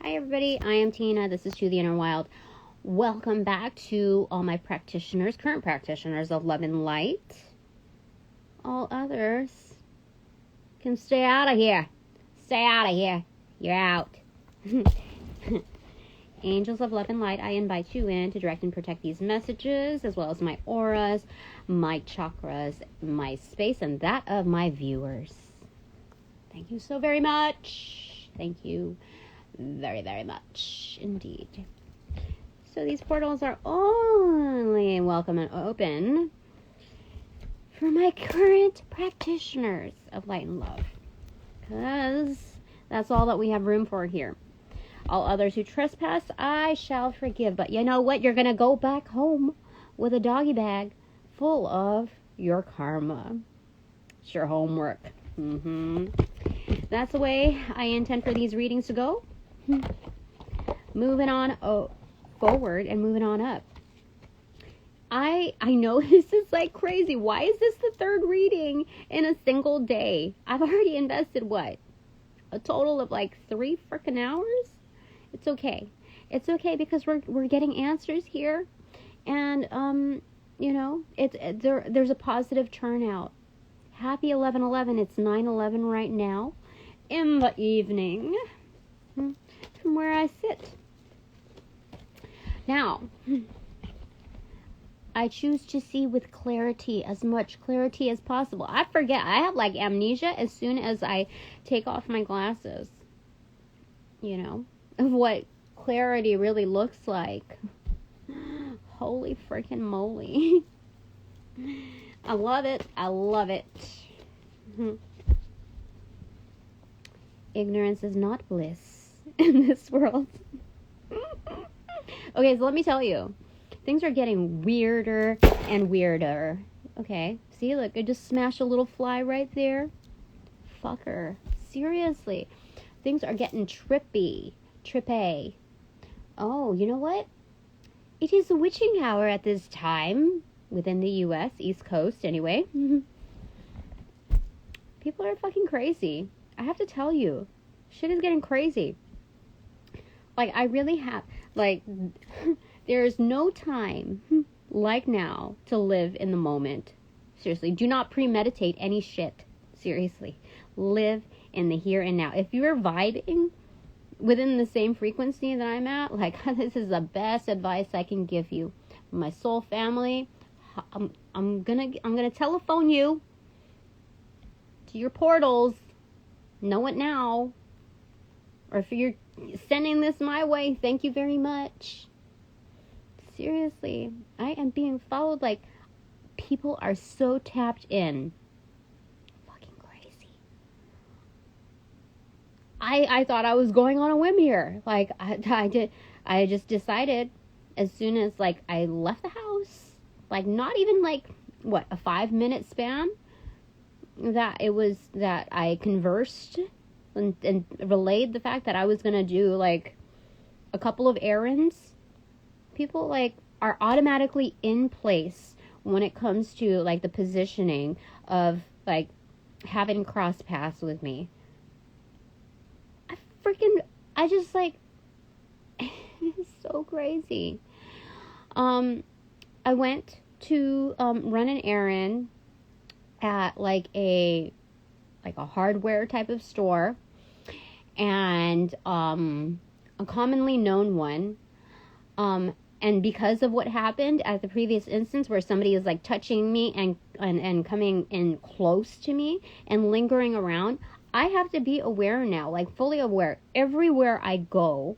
Hi everybody, I am Tina. This is To the Inner Wild. Welcome back to all my practitioners, current practitioners of love and light. All others can stay out of here. Stay out of here. You're out. Angels of love and light, I invite you in to direct and protect these messages, as well as my auras, my chakras, my space, and that of my viewers. Thank you so very much. Thank you very, very much indeed. So these portals are only welcome and open for my current practitioners of light and love, because that's all that we have room for here. All others who trespass, I shall forgive. But you know what? You're going to go back home with a doggy bag full of your karma. It's your homework. That's the way I intend for these readings to go. Moving on forward and moving on up. I know this is like crazy. Why is this the third reading in a single day? I've already invested what? A total of like 3 freaking hours? It's okay. It's okay because we're getting answers here, and there's a positive turnout. Happy 11/11. It's 9/11 right now in the evening from where I sit. Now, I choose to see with clarity, as much clarity as possible. I forget. I have like amnesia as soon as I take off my glasses. Of what clarity really looks like. Holy freaking moly. I love it. I love it. Ignorance is not bliss in this world. Okay, so let me tell you. Things are getting weirder and weirder. Okay, see, look, I just smashed a little fly right there. Fucker. Seriously. Things are getting trippy. Oh, you know what? It is a witching hour at this time within the U.S., East Coast anyway. People are fucking crazy. I have to tell you. Shit is getting crazy. Like, I really have, like, there is no time like now to live in the moment. Seriously, do not premeditate any shit. Seriously. Live in the here and now. If you're vibing within the same frequency that I'm at, like, this is the best advice I can give you. My soul family, I'm gonna telephone you to your portals. Know it now. Or if you're sending this my way, thank you very much. Seriously, I am being followed. Like, people are so tapped in. Fucking crazy. I thought I was going on a whim here. Like, I just decided as soon as, like, I left the house, like, not even, like, what, a 5-minute span, that I conversed and relayed the fact that I was going to do, like, a couple of errands. People, like, are automatically in place when it comes to, like, the positioning of, like, having cross paths with me. I just, like, it's so crazy. I went to run an errand at, like, a hardware type of store, and a commonly known one. And because of what happened at the previous instance where somebody is, like, touching me and coming in close to me and lingering around, I have to be aware now, like, fully aware everywhere I go.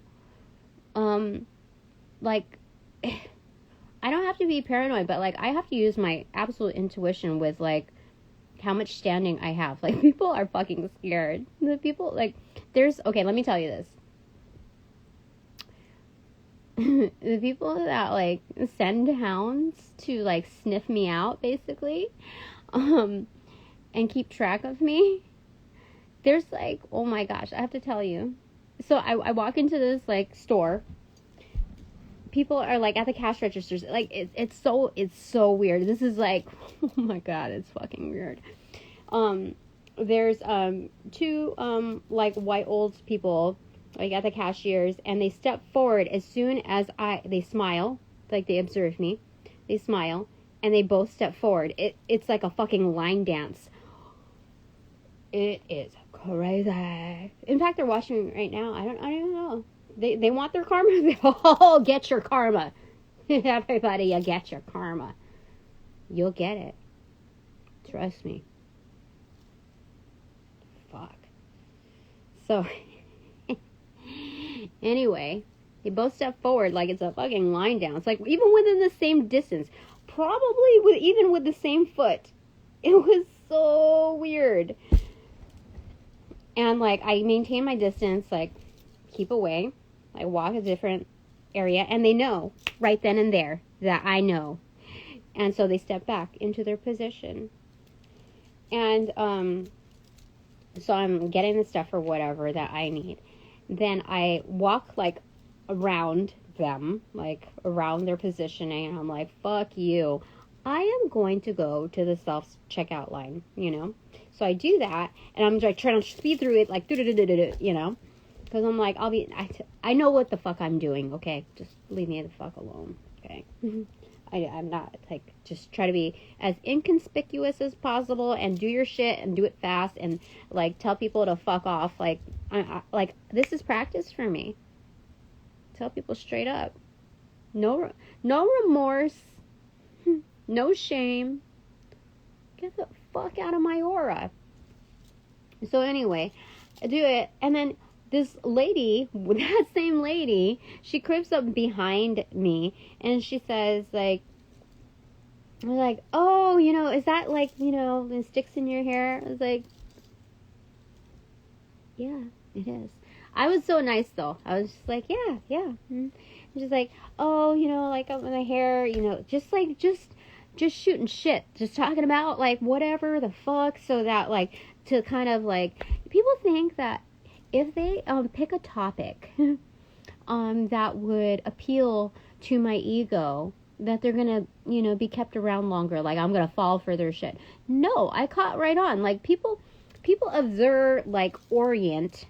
Like, I don't have to be paranoid, but, like, I have to use my absolute intuition with, like, how much standing I have. Like, people are fucking scared. The people, like, okay, let me tell you this. The people that, like, send hounds to, like, sniff me out, basically, and keep track of me, there's, like, oh my gosh, I have to tell you. So I walk into this, like, store. People are, like, at the cash registers. Like, it's so weird. This is, like, oh my god, it's fucking weird. There's 2 like, white old people like at the cashiers, and they step forward as soon as they smile, like they observe me. They smile, and they both step forward. It's like a fucking line dance. It is crazy. In fact, they're watching me right now. I don't even know. They want their karma. Oh, get your karma. Everybody, you get your karma. You'll get it. Trust me. Fuck. So, anyway, they both step forward like it's a fucking line down. It's like even within the same distance. Probably even with the same foot. It was so weird. And, like, I maintain my distance, like, keep away. I walk a different area. And they know right then and there that I know. And so they step back into their position. And so I'm getting the stuff or whatever that I need. Then I walk, like, around them, like, around their positioning. And I'm like, fuck you. I am going to go to the self-checkout line, you know. So I do that, and I'm like trying to speed through it, like, you know, because I'm like, I know what the fuck I'm doing, okay? Just leave me the fuck alone, okay? I'm not, like, just try to be as inconspicuous as possible, and do your shit, and do it fast, and, like, tell people to fuck off, like, like, this is practice for me. Tell people straight up. No remorse, no shame. Get the fuck out of my aura. So anyway, I do it, and then this lady, that same lady, she creeps up behind me, and she says, like, oh, you know, is that, like, you know, the sticks in your hair? I was like, yeah, it is. I was so nice, though. I was just like, yeah. And she's like, oh, you know, like, up my hair, you know, just shooting shit, just talking about, like, whatever the fuck, so that, like, to kind of, like, people think that if they pick a topic that would appeal to my ego, that they're gonna, you know, be kept around longer, like, I'm gonna fall for their shit. No, I caught right on. Like, people observe, like, orient,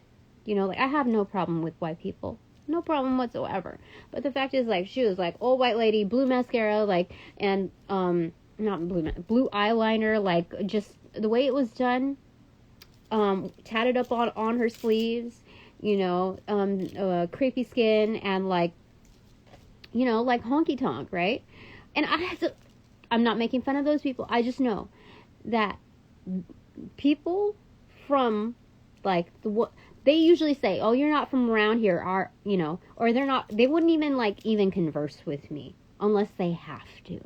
you know, like, I have no problem with white people. No problem whatsoever. But the fact is, like, she was like, old white lady, blue mascara, like, and, not blue eyeliner, like, just the way it was done, tatted up on her sleeves, you know, creepy skin, and, like, you know, like, honky tonk, right? And I'm not making fun of those people. I just know that people from, like, they usually say, oh, you're not from around here, are, you know, or they wouldn't even, like, even converse with me unless they have to.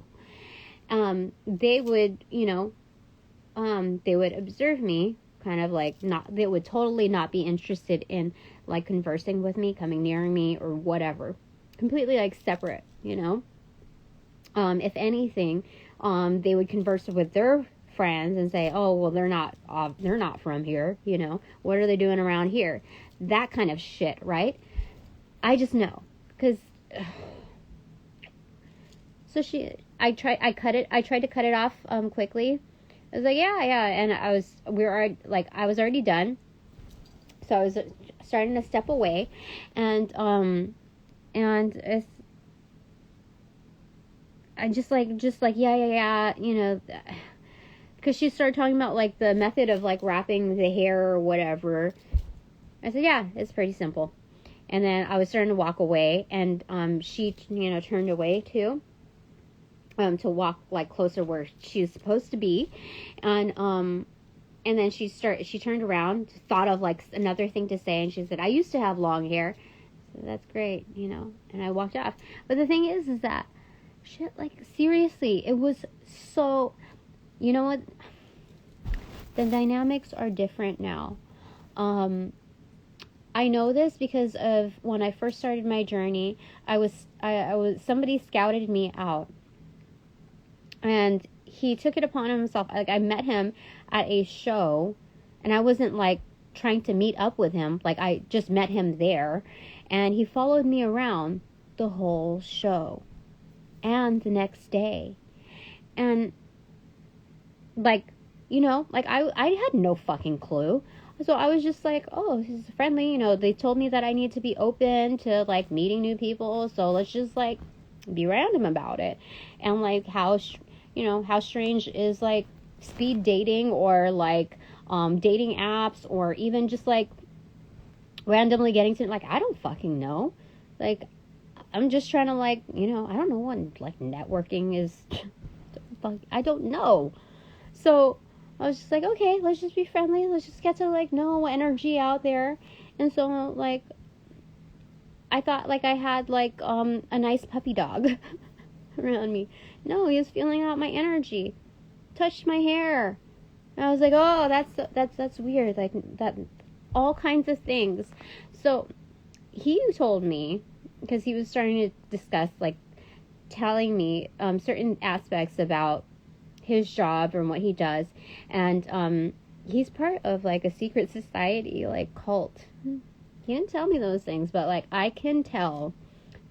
They would, you know, they would observe me, kind of like, they would totally not be interested in, like, conversing with me, coming near me, or whatever. Completely, like, separate, you know. If anything, they would converse with their friends and say, oh, well, they're not from here, you know, what are they doing around here? That kind of shit, right? I just know, because so I tried to cut it off I was like, yeah, and I was already done, so I was starting to step away, and it's, I just like yeah, you know, because she started talking about, like, the method of, like, wrapping the hair or whatever. I said, yeah, it's pretty simple. And then I was starting to walk away, and she, you know, turned away too, to walk, like, closer where she was supposed to be, and then she turned around, thought of, like, another thing to say, and she said, I used to have long hair. So that's great, you know. And I walked off. But the thing is that shit, like, seriously, it was so. You know what? The dynamics are different now. I know this because of when I first started my journey. Somebody scouted me out, and he took it upon himself. Like, I met him at a show, and I wasn't, like, trying to meet up with him. Like, I just met him there, and he followed me around the whole show and the next day, and, like, you know, like, I had no fucking clue. So I was just like, oh, this is friendly. They told me that I need to be open to like meeting new people. So let's just like be random about it. And like how strange is like speed dating or like dating apps or even just like randomly getting to, like, I don't fucking know. Like, I'm just trying to like, I don't know what like networking is. I don't know. So I was just like, okay, let's just be friendly. Let's just get to like know energy out there. And so like, I thought like I had like a nice puppy dog around me. No, he was feeling out my energy, touched my hair. And I was like, oh, that's weird. Like that, all kinds of things. So he told me, because he was starting to discuss like telling me certain aspects about his job and what he does, and he's part of like a secret society, like cult. He didn't tell me those things, but like I can tell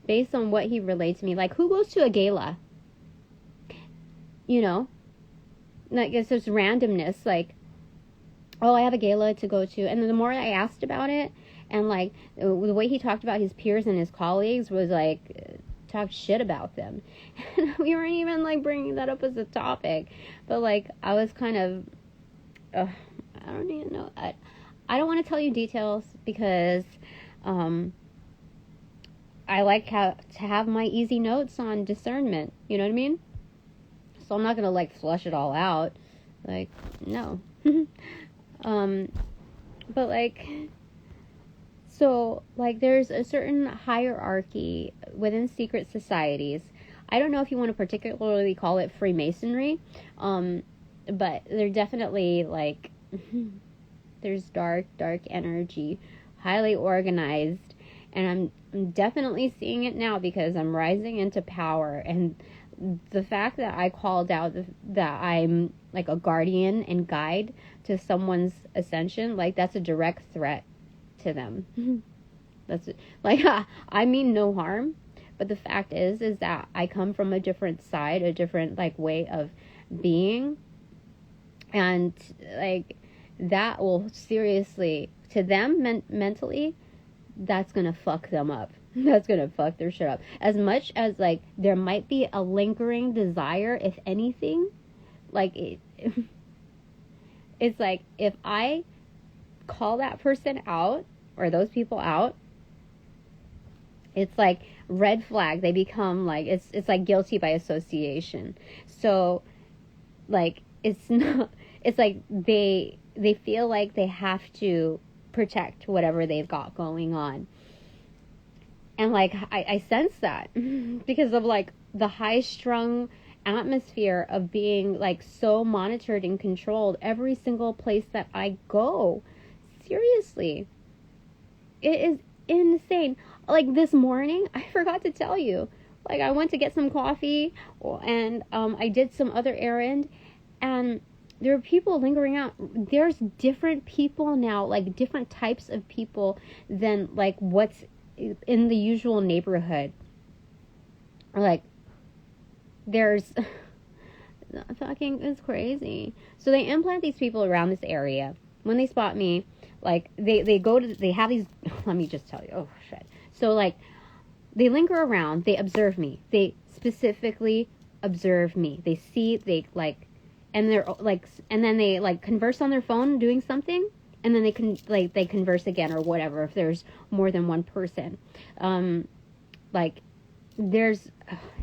based on what he relayed to me. Like, who goes to a gala? Like it's just randomness. Like, oh, I have a gala to go to, and then the more I asked about it, and like the way he talked about his peers and his colleagues was like talk shit about them. And we weren't even like bringing that up as a topic, but like I was kind of I don't even know, I don't want to tell you details because I like to have my easy notes on discernment, you know what I mean? So I'm not gonna like flush it all out, like, no. But like, so like there's a certain hierarchy within secret societies. I don't know if you want to particularly call it Freemasonry, but they're definitely like there's dark energy, highly organized, and I'm definitely seeing it now because I'm rising into power. And the fact that I called out that I'm like a guardian and guide to someone's ascension, like that's a direct threat to them. That's like, I mean no harm, but the fact is that I come from a different side, a different like way of being, and like that will seriously, to them mentally, that's gonna fuck them up. That's gonna fuck their shit up. As much as like there might be a lingering desire, if anything, like it's like if I call that person out or those people out, it's like red flag. They become like it's like guilty by association. So like it's not, it's like they feel like they have to protect whatever they've got going on. And like I sense that because of like the high strung atmosphere of being like so monitored and controlled every single place that I go. Seriously, it is insane. Like this morning, I forgot to tell you, like I went to get some coffee and I did some other errand, and there are people lingering out. There's different people now, like different types of people than like what's in the usual neighborhood. Like there's fucking, it's crazy. So they implant these people around this area. When they spot me, like they have these, let me just tell you, oh shit. So like they linger around, they observe me, they specifically observe me, they see, they like, and they're like, and then they like converse on their phone doing something, and then they converse again or whatever if there's more than one person. Like there's,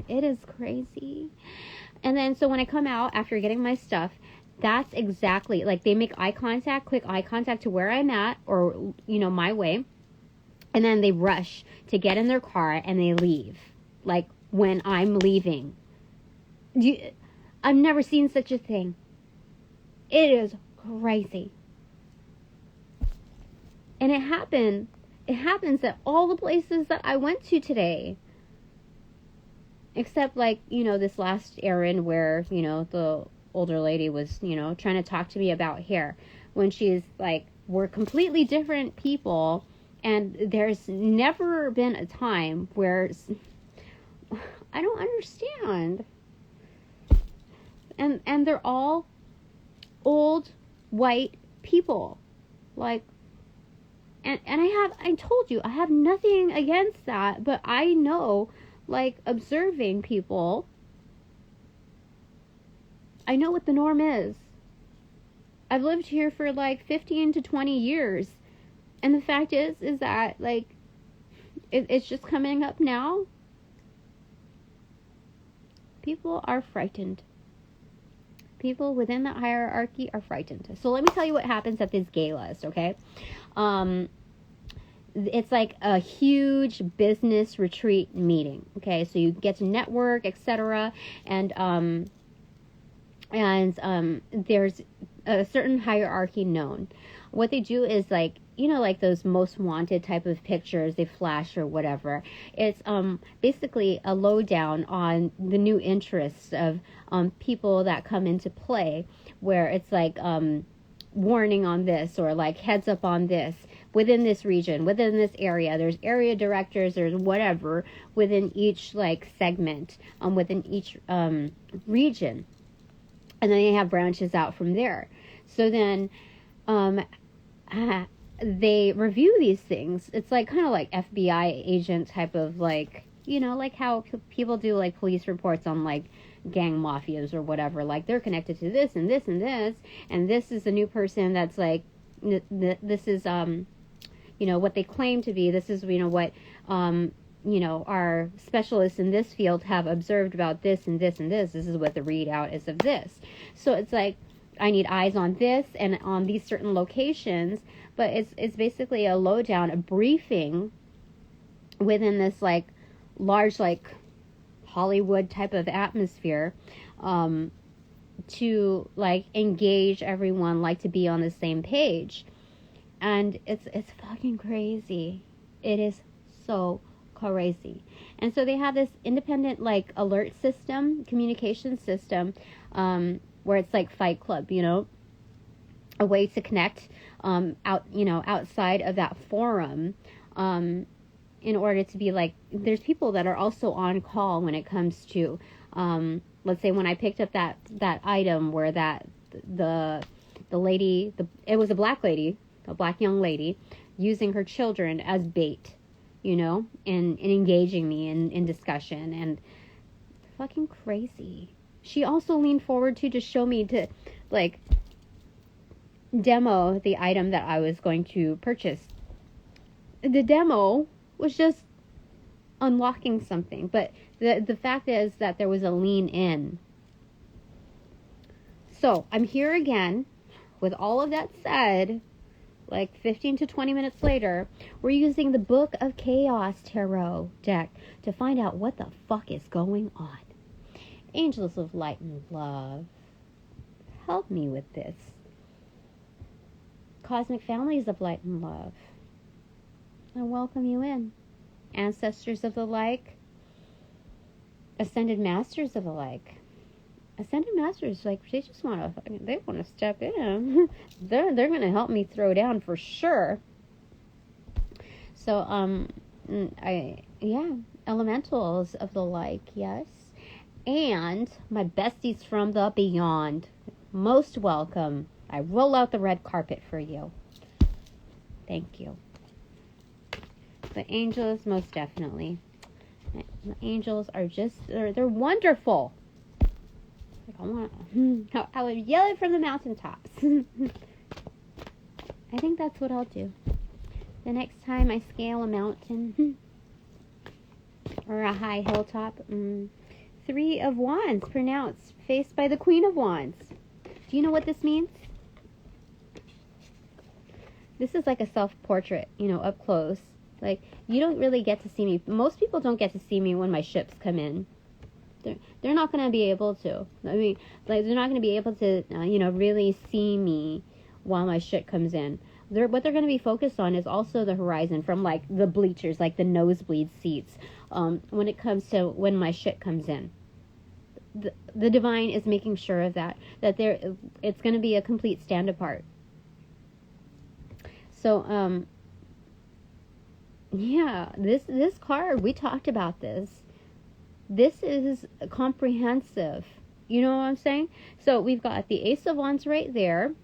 it is crazy. And then so when I come out after getting my stuff, that's exactly like they make quick eye contact to where I'm at, or my way, and then they rush to get in their car and they leave like when I'm leaving. I've never seen such a thing. It is crazy. And it happens at all the places that I went to today. Except like, this last errand where, the older lady was, trying to talk to me about hair. When she's like, we're completely different people, and there's never been a time where I don't understand. And they're all old white people. Like, and I told you, I have nothing against that, but I know, like, observing people, I know what the norm is. I've lived here for like 15 to 20 years. And the fact is that, like, it's just coming up now. People are frightened. People within that hierarchy are frightened. So let me tell you what happens at these galas, okay? It's like a huge business retreat meeting, okay? So you get to network, etc. And there's a certain hierarchy known. What they do is, like, you know, like those most wanted type of pictures they flash or whatever. It's basically a lowdown on the new interests of people that come into play, where it's like warning on this, or like heads up on this within this region, within this area. There's area directors, there's whatever within each like segment, within each region, and then they have branches out from there. So then they review these things. It's like kind of like FBI agent type of, like, you know, like how people do like police reports on like gang mafias or whatever. Like, they're connected to this and this and this, and this is a new person that's like, this is you know, what they claim to be. This is, you know, what you know, our specialists in this field have observed about this and this and this. This is what the readout is of this. So it's like, I need eyes on this and on these certain locations, but it's basically a lowdown, a briefing within this like large like Hollywood type of atmosphere, to like engage everyone, like to be on the same page. And it's fucking crazy. It is so crazy. And so they have this independent like alert system, communication system, where it's like Fight Club, you know, a way to connect outside of that forum, in order to be like, there's people that are also on call when it comes to, let's say when I picked up that item where the lady, it was a black lady, a black young lady, using her children as bait, you know, and engaging me in discussion, and fucking crazy. She also leaned forward to show me to, like, demo the item that I was going to purchase. The demo was just unlocking something, but the fact is that there was a lean in. So, I'm here again. With all of that said, like 15 to 20 minutes later, we're using the Book of Chaos Tarot deck to find out what the fuck is going on. Angels of light and love, help me with this. Cosmic families of light and love, I welcome you in. Ancestors of the like, ascended masters of the like. Ascended masters, like, they just want to step in. they're going to help me throw down for sure. So elementals of the like, yes. And my besties from the beyond, most welcome. I roll out the red carpet for you. Thank you. The angels, most definitely. The angels are just, they're wonderful. Like, I would yell it from the mountaintops. I think that's what I'll do. The next time I scale a mountain or a high hilltop, 3 of Wands, pronounced, faced by the Queen of Wands. Do you know what this means? This is like a self-portrait, you know, up close. Like, you don't really get to see me. Most people don't get to see me when my ships come in. They're not going to be able to. I mean, like, they're not going to be able to, really see me while my shit comes in. What they're going to be focused on is also the horizon from, like, the bleachers, like the nosebleed seats, when it comes to when my shit comes in. The divine is making sure of that it's going to be a complete stand apart. So, this card, we talked about this. This is comprehensive. You know what I'm saying? So we've got the Ace of Wands right there.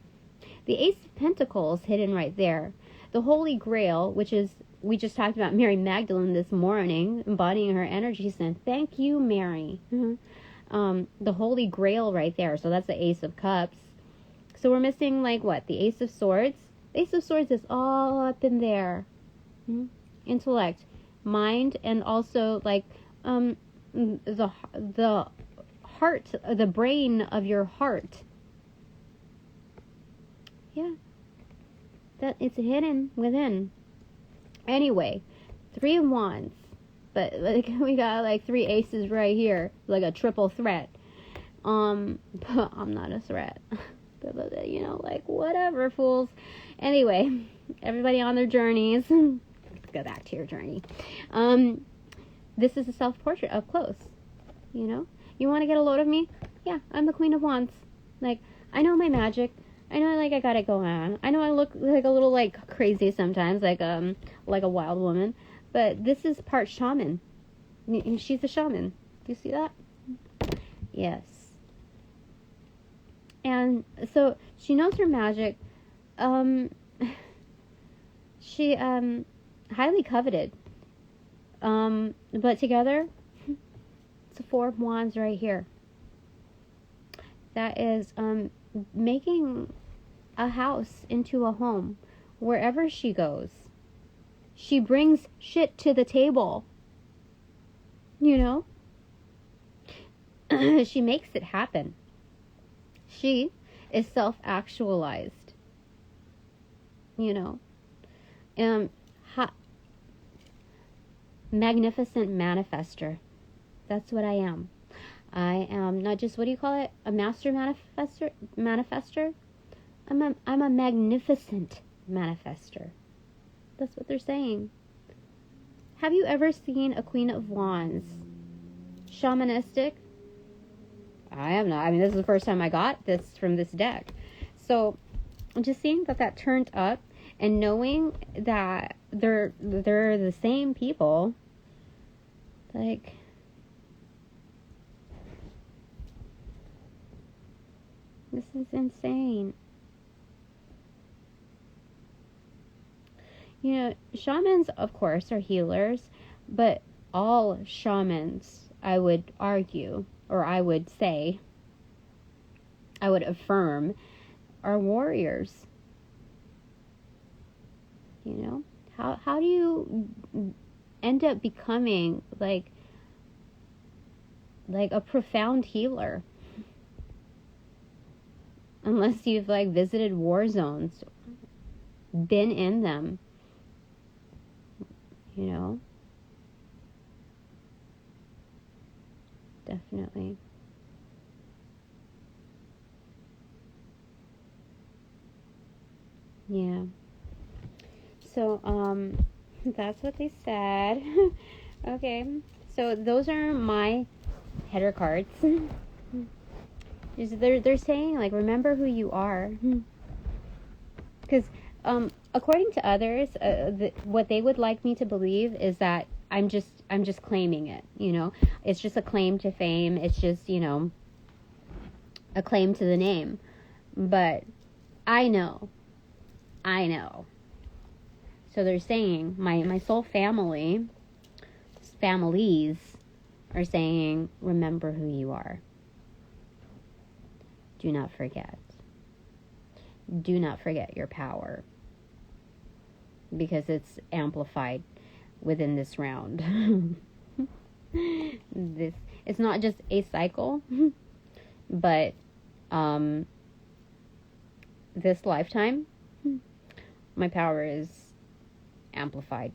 The Ace of Pentacles hidden right there. The Holy Grail, which is, we just talked about Mary Magdalene this morning, embodying her energy, saying, thank you, Mary. The Holy Grail right there. So that's the Ace of Cups. So we're missing, like, what? The Ace of Swords? The Ace of Swords is all up in there. Intellect, mind, and also, like, the heart, the brain of your heart. Yeah. That it's hidden within. Anyway, 3 of Wands. But, like, we got, like, 3 aces right here. Like a triple threat. But I'm not a threat. You know, like, whatever, fools. Anyway, everybody on their journeys. Let's go back to your journey. This is a self-portrait up close. You know? You want to get a load of me? Yeah, I'm the Queen of Wands. Like, I know my magic. I know, like, I got it going on. I know I look like a little, like, crazy sometimes, like a wild woman. But this is part shaman. She's a shaman. Do you see that? Yes. And so she knows her magic. She highly coveted. But together, it's a 4 of Wands right here. That is making a house into a home wherever she goes. She brings shit to the table. You know? She makes it happen. She is self-actualized. You know? Magnificent manifester. That's what I am. I am not just, what do you call it? A master manifester? I'm a magnificent manifester. That's what they're saying. Have you ever seen a Queen of Wands shamanistic? I have not. I mean, this is the first time I got this from this deck. So, just seeing that turned up and knowing that they're the same people, like, this is insane. You know, shamans, of course, are healers, but all shamans, I would argue, or I would say, I would affirm, are warriors. You know? How do you end up becoming, like a profound healer? Unless you've, like, visited war zones, been in them. You know? Definitely. Yeah. So, that's what they said. Okay. So, those are my header cards. They're saying, like, remember who you are. Because, according to others, what they would like me to believe is that I'm just claiming it, you know. It's just a claim to fame. It's just, you know, a claim to the name. But I know. So they're saying, my soul families are saying, remember who you are. Do not forget. Do not forget your power. Because it's amplified within this round. It's not just a cycle, but this lifetime, my power is amplified.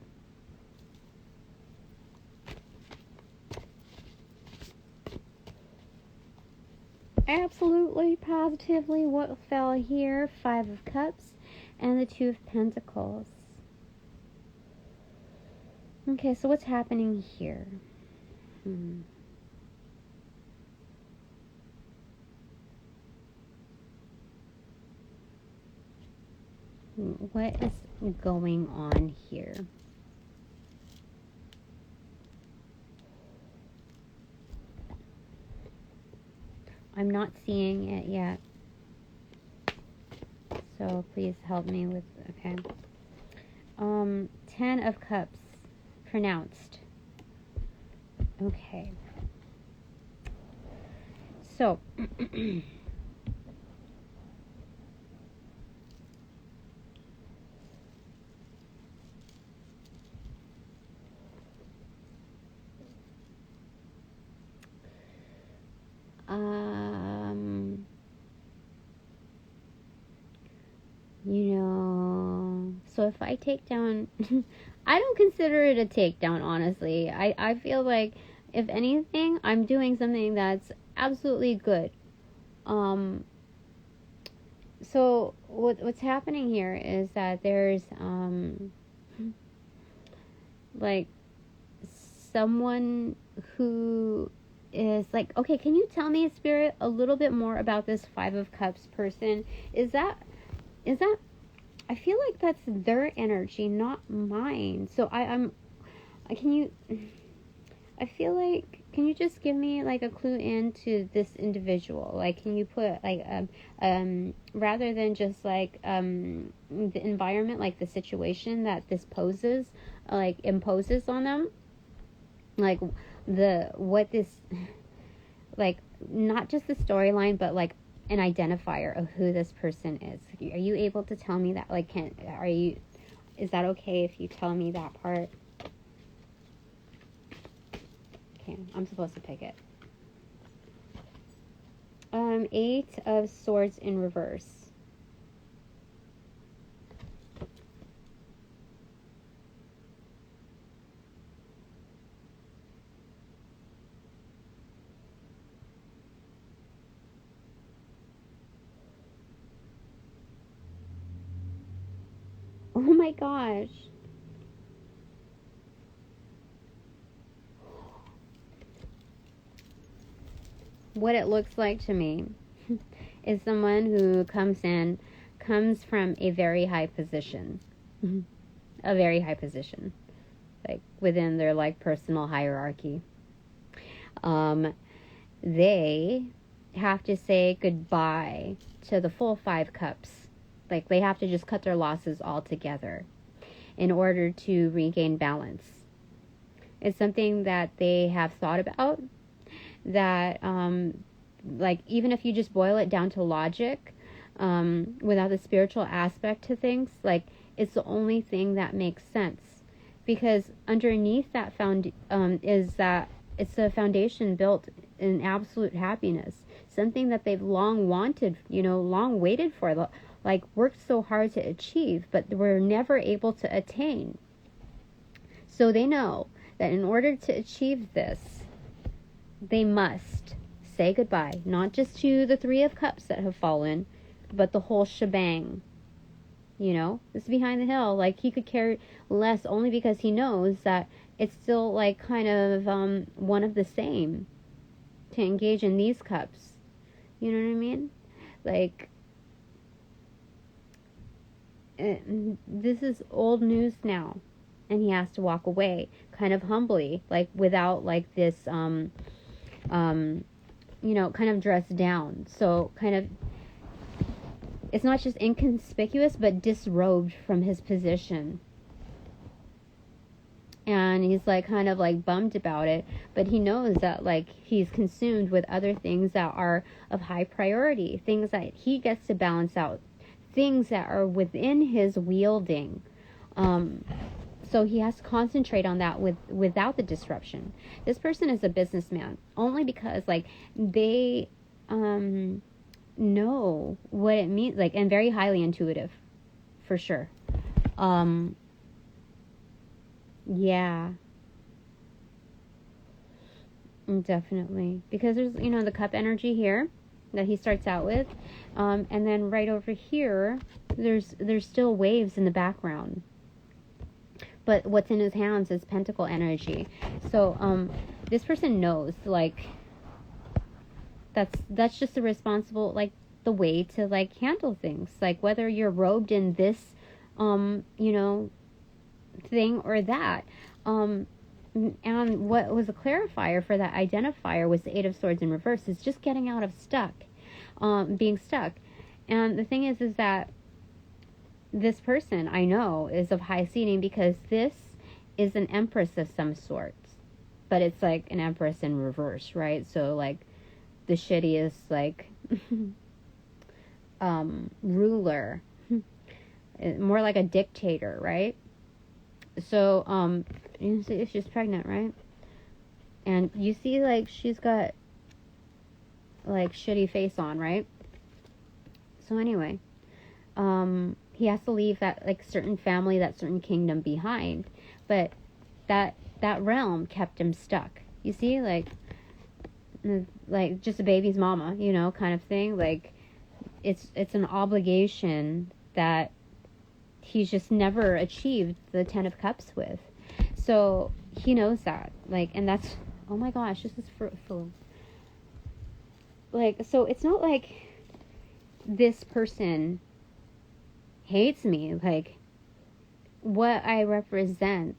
Absolutely, positively, what fell here? 5 of Cups and the 2 of Pentacles. Okay, so what's happening here? What is going on here? I'm not seeing it yet. So please help me with, okay. 10 of Cups, pronounced. Okay. So, so if I take down, I don't consider it a takedown, honestly. I feel like, if anything, I'm doing something that's absolutely good. So what's happening here is that there's, like, someone who is like, okay, can you tell me, Spirit, a little bit more about this 5 of Cups person? Is that I feel like that's their energy, not mine. So can you just give me like a clue into this individual? Like, can you put like rather than just like the environment, like the situation that this imposes on them, like what this, like, not just the storyline, but like an identifier of who this person is. Are you able to tell me that? Like, is that okay if you tell me that part? Okay, I'm supposed to pick it. 8 of Swords in reverse. Oh my gosh. What it looks like to me is someone who comes from a very high position. A very high position. Like within their like personal hierarchy. They have to say goodbye to the full 5 cups. Like, they have to just cut their losses altogether in order to regain balance. It's something that they have thought about, that, like, even if you just boil it down to logic, without the spiritual aspect to things, like, it's the only thing that makes sense. Because underneath that is that it's a foundation built in absolute happiness. Something that they've long wanted, long waited for, like worked so hard to achieve, but were never able to attain. So they know that in order to achieve this, they must say goodbye, not just to the 3 of Cups that have fallen, but the whole shebang. This is behind the hill. Like, he could care less only because he knows that it's still like kind of one of the same to engage in these cups. You know what I mean? Like, this is old news now, and he has to walk away kind of humbly, like without like this kind of dressed down. So kind of, it's not just inconspicuous, but disrobed from his position. And he's like kind of like bummed about it, but he knows that like he's consumed with other things that are of high priority, things that he gets to balance out, things that are within his wielding. So he has to concentrate on that without the disruption. This person is a businessman only because like they know what it means, like, and very highly intuitive, for sure. Yeah. Definitely. Because there's, the cup energy here that he starts out with. And then right over here, there's still waves in the background. But what's in his hands is pentacle energy. So, this person knows, like, that's just the responsible, like, the way to, like, handle things. Like, whether you're robed in this, thing or that. And what was a clarifier for that identifier was the 8 of Swords in reverse, is just getting out of being stuck. And the thing is that this person I know is of high seating because this is an empress of some sort. But it's like an empress in reverse, right? So like the shittiest like ruler, more like a dictator, right? So you see she's pregnant, right? And you see like she's got like shitty face on, right? So anyway, he has to leave that like certain family, that certain kingdom behind, but that realm kept him stuck. You see, like just a baby's mama, you know, kind of thing. Like it's an obligation that he's just never achieved the 10 of Cups with. So he knows that, like, and that's, oh my gosh, this is fruitful. Like, so it's not like this person hates me. Like, what I represent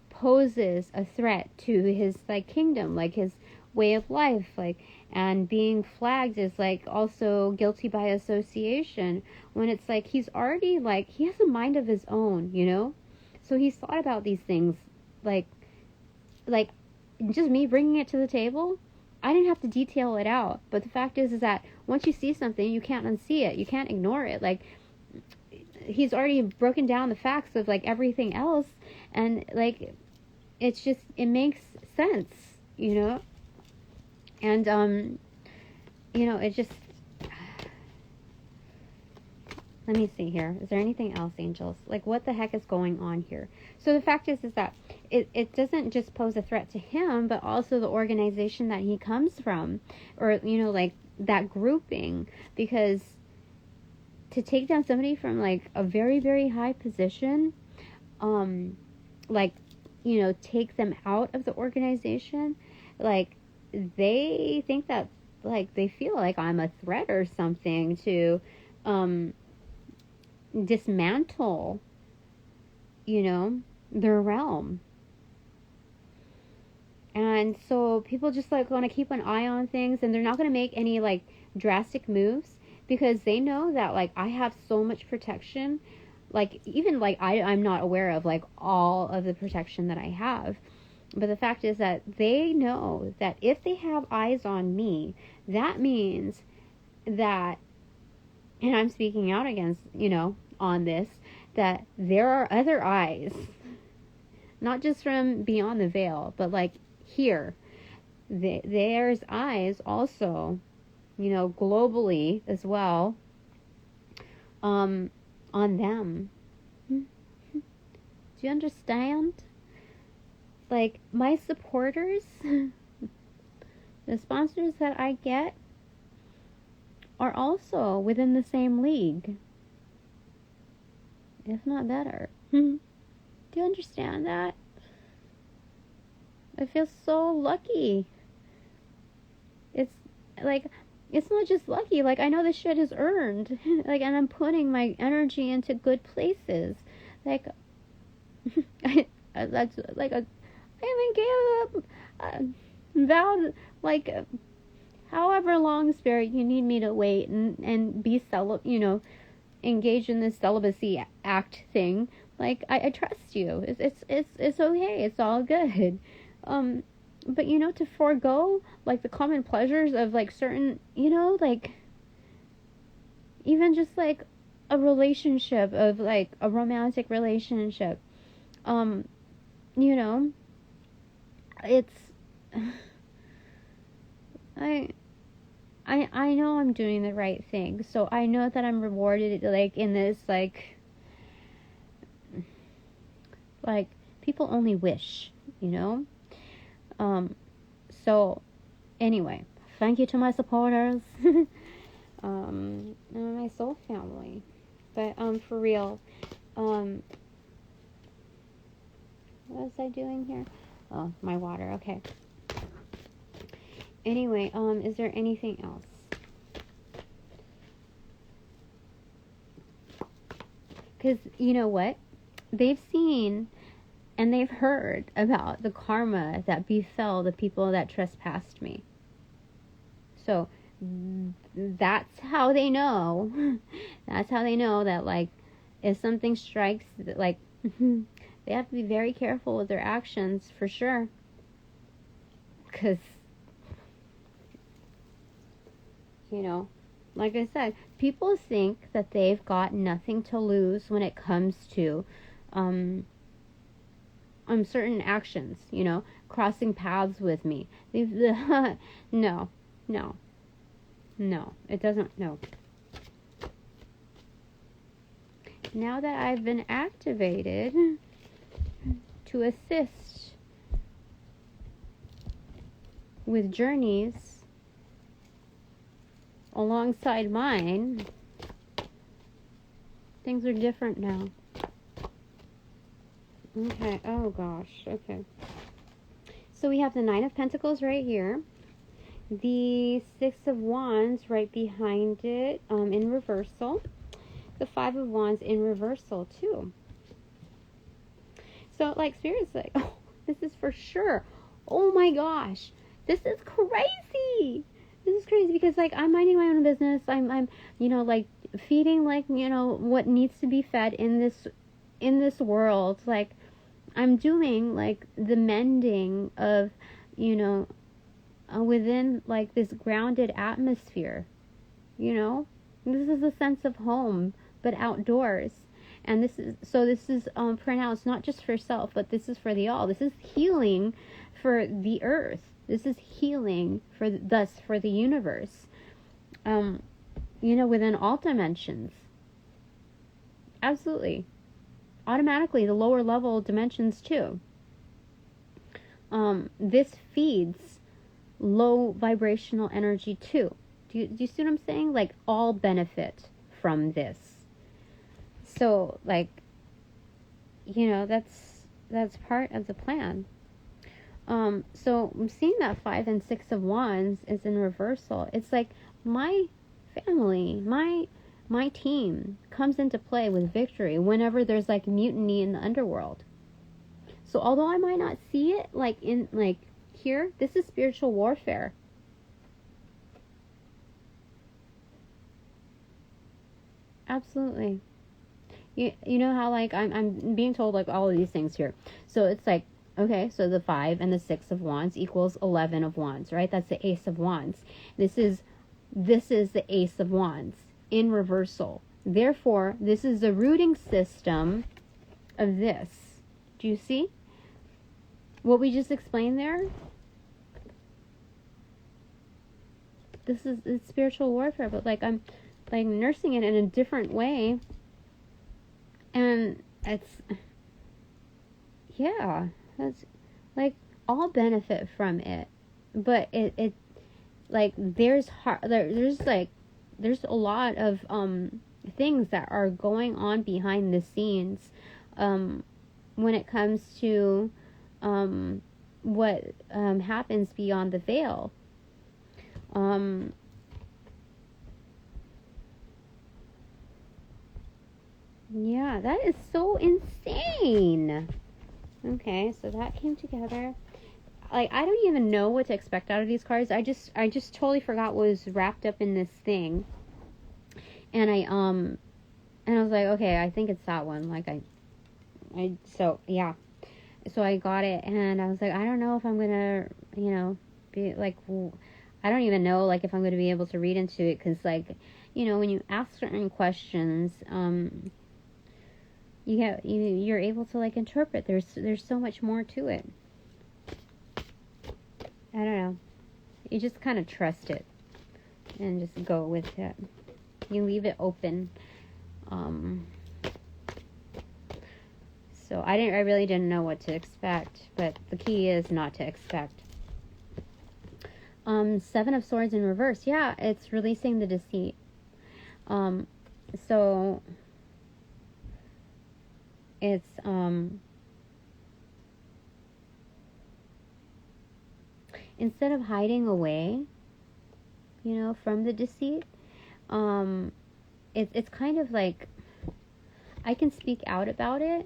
poses a threat to his like kingdom, like his way of life, like, and being flagged is like also guilty by association, when it's like he's already like, he has a mind of his own, you know, so he's thought about these things, like just me bringing it to the table, I didn't have to detail it out. But the fact is that once you see something, you can't unsee it. You can't ignore it. Like, he's already broken down the facts of like everything else. And like, it's just, it makes sense, you know? And, you know, it just, let me see here. Is there anything else, angels? Like, what the heck is going on here? So the fact is that it doesn't just pose a threat to him, but also the organization that he comes from, or, you know, like that grouping, because to take down somebody from like a very, very high position, like, you know, take them out of the organization, like they think that, like, they feel like I'm a threat or something to, dismantle, you know, their realm. And so people just like want to keep an eye on things, and they're not going to make any like drastic moves because they know that like I have so much protection. Like, even like I'm not aware of like all of the protection that I have. But the fact is that they know that if they have eyes on me, that means that, and I'm speaking out against, you know, on this, that there are other eyes, not just from beyond the veil, but like here, there's eyes also, you know, globally as well, on them. Do you understand? Like, my supporters, the sponsors that I get, are also within the same league, if not better. Do you understand that? I feel so lucky. It's like, it's not just lucky, like I know this shit is earned, like, and I'm putting my energy into good places, like that's like I even gave up, vowed, like, however long, Spirit, you need me to wait and be you know, engage in this celibacy act thing. Like, I trust you. It's okay. It's all good. But you know, to forego like the common pleasures of like certain, you know, like even just like a relationship, of like a romantic relationship, you know, it's I know I'm doing the right thing, so I know that I'm rewarded, like, in this, like people only wish, you know. So anyway, thank you to my supporters, and my soul family. But for real, what was I doing here? Oh, my water. Okay. Anyway, is there anything else? Because you know what? They've seen and they've heard about the karma that befell the people that trespassed me. So that's how they know. That's how they know that, like, if something strikes, like, they have to be very careful with their actions, for sure. Because, you know, like I said, people think that they've got nothing to lose when it comes to certain actions, you know, crossing paths with me. No, no, no, it doesn't, no. Now that I've been activated to assist with journeys alongside mine, things are different now. Okay, oh gosh, okay. So we have the Nine of Pentacles right here. The Six of Wands right behind it, in reversal. The Five of Wands in reversal too. So, like, Spirit's like, oh, this is for sure. Oh my gosh, this is crazy. This is crazy because, like, I'm minding my own business. I'm, you know, like, feeding, like, you know, what needs to be fed in this world. Like, I'm doing, like, the mending of, you know, within, like, this grounded atmosphere, you know. This is a sense of home, but outdoors. And this is pronounced not just for self, but this is for the all. This is healing for the earth. This is healing for the universe. You know, within all dimensions. Absolutely. Automatically, the lower level dimensions too. This feeds low vibrational energy too. Do you see what I'm saying? Like, all benefit from this. So, like, you know, that's part of the plan. So I'm seeing that 5 and 6 of Wands is in reversal. It's like my family, my team comes into play with victory whenever there's, like, mutiny in the underworld. So although I might not see it, like, in, like, here, this is spiritual warfare. Absolutely. You know how, like, I'm being told, like, all of these things here. So it's like, okay, so the 5 and the 6 of Wands equals 11 of Wands, right? That's the Ace of Wands. This is the Ace of Wands in reversal. Therefore, this is the rooting system of this. Do you see what we just explained there? It's spiritual warfare, but, like, I'm, like, nursing it in a different way. And it's, yeah, that's, like, all benefit from it. But it like, there's a lot of things that are going on behind the scenes when it comes to what happens beyond the veil. Yeah, that is so insane. Okay, so that came together. Like, I don't even know what to expect out of these cards. I just totally forgot what was wrapped up in this thing. And I was like, okay, I think it's that one. Like, so yeah. So I got it, and I was like, I don't know if I'm gonna, you know, be like, I don't even know, like, if I'm gonna be able to read into it, because, like, you know, when you ask certain questions, you're able to, like, interpret. There's so much more to it. I don't know. You just kind of trust it and just go with it. You leave it open. So I really didn't know what to expect, but the key is not to expect. 7 of Swords in reverse. Yeah, it's releasing the deceit. So it's instead of hiding away, you know, from the deceit, it's kind of like I can speak out about it,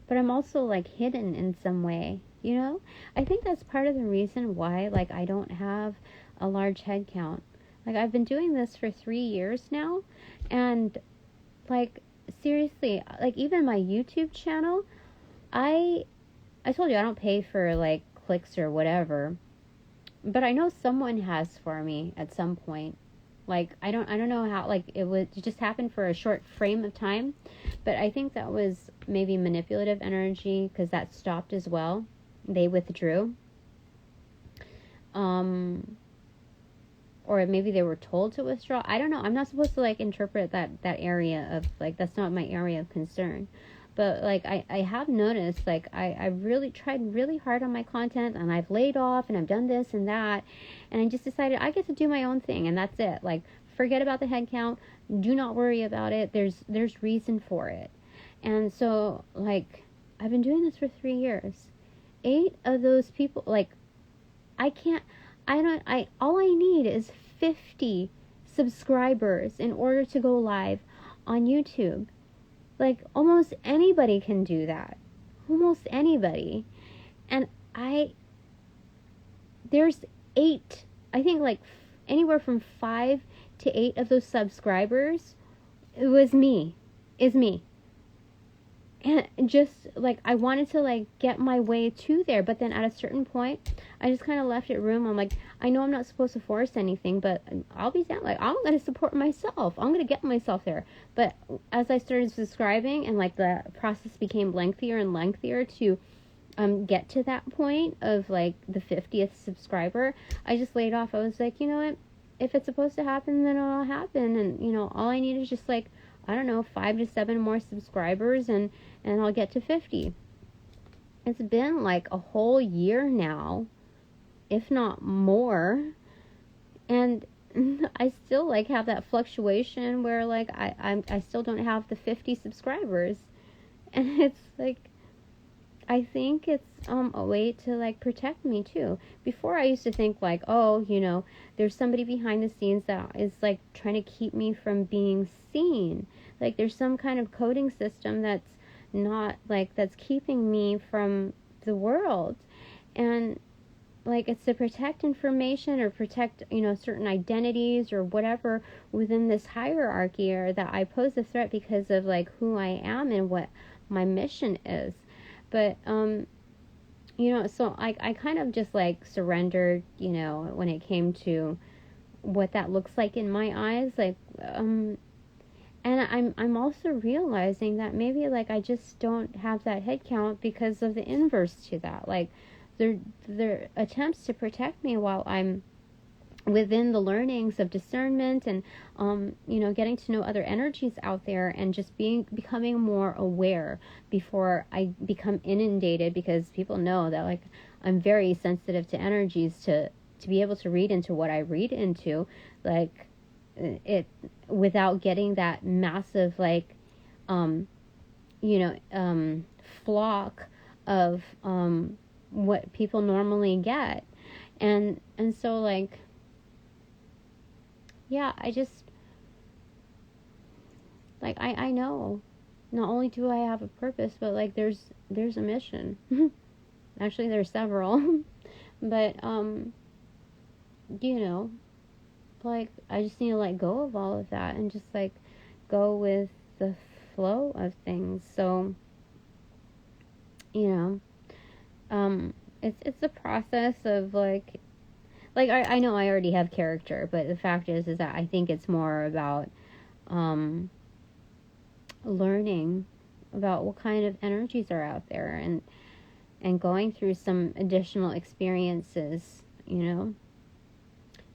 but I'm also, like, hidden in some way, you know? I think that's part of the reason why, like, I don't have a large head count. Like, I've been doing this for 3 years now, and, like, seriously, like, even my YouTube channel, I told you I don't pay for, like, clicks or whatever, but I know someone has for me at some point. Like, I don't know how, like, it just happened for a short frame of time, but I think that was maybe manipulative energy, because that stopped as well. They withdrew. Or maybe they were told to withdraw. I don't know. I'm not supposed to, like, interpret that area of, like, that's not my area of concern. But, like, I have noticed, like, I really tried really hard on my content, and I've laid off, and I've done this and that, and I just decided I get to do my own thing, and that's it. Like, forget about the head count. Do not worry about it. There's reason for it. And so, like, I've been doing this for 3 years. 8 of those people, like, all I need is 50 subscribers in order to go live on YouTube. Like, almost anybody can do that. Almost anybody. And there's 8, I think, like, anywhere from 5 to 8 of those subscribers, is me. And just, like, I wanted to, like, get my way to there, but then at a certain point, I just kind of left it room. I'm like, I know I'm not supposed to force anything, but I'll be down. Like, I'm going to support myself. I'm going to get myself there. But as I started subscribing, and, like, the process became lengthier and lengthier to get to that point of, like, the 50th subscriber, I just laid off. I was like, you know what? If it's supposed to happen, then it'll happen. And, you know, all I need is just, like, I don't know, 5 to 7 more subscribers, and I'll get to 50. It's been like a whole year now, if not more, and I still, like, have that fluctuation where, like, I still don't have the 50 subscribers, and it's like, I think it's a way to, like, protect me too. Before, I used to think, like, oh, you know, there's somebody behind the scenes that is, like, trying to keep me from being seen. Like, there's some kind of coding system that's not, like, that's keeping me from the world. And, like, it's to protect information, or protect, you know, certain identities or whatever within this hierarchy, or that I pose a threat because of, like, who I am and what my mission is. But, you know, so I kind of just, like, surrendered, you know, when it came to what that looks like in my eyes. Like, and I'm also realizing that maybe, like, I just don't have that head count because of the inverse to that. Like, their attempts to protect me while I'm within the learnings of discernment, and you know, getting to know other energies out there, and just becoming more aware before I become inundated, because people know that, like, I'm very sensitive to energies, to be able to read into what I read into, like, it, without getting that massive, like, you know, flock of what people normally get. And so, like, yeah, I just, like, I know, not only do I have a purpose, but, like, there's a mission. Actually, there's several. But, you know, like, I just need to let go of all of that, and just, like, go with the flow of things. So, you know, it's a process of, like, I know I already have character, but the fact is that I think it's more about learning about what kind of energies are out there, and going through some additional experiences, you know,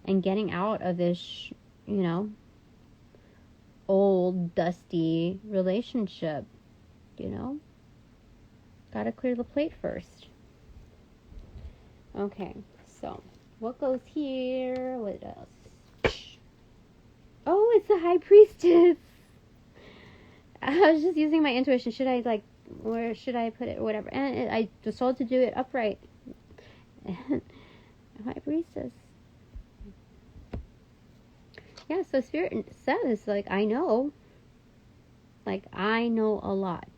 and getting out of this, you know, old, dusty relationship, you know. Gotta clear the plate first. Okay, so what goes here? What else? Oh, it's the High Priestess. I was just using my intuition. Should I, like, where should I put it? Whatever. And I was told to do it upright. High Priestess. Yeah, so Spirit says, like, I know. Like, I know a lot.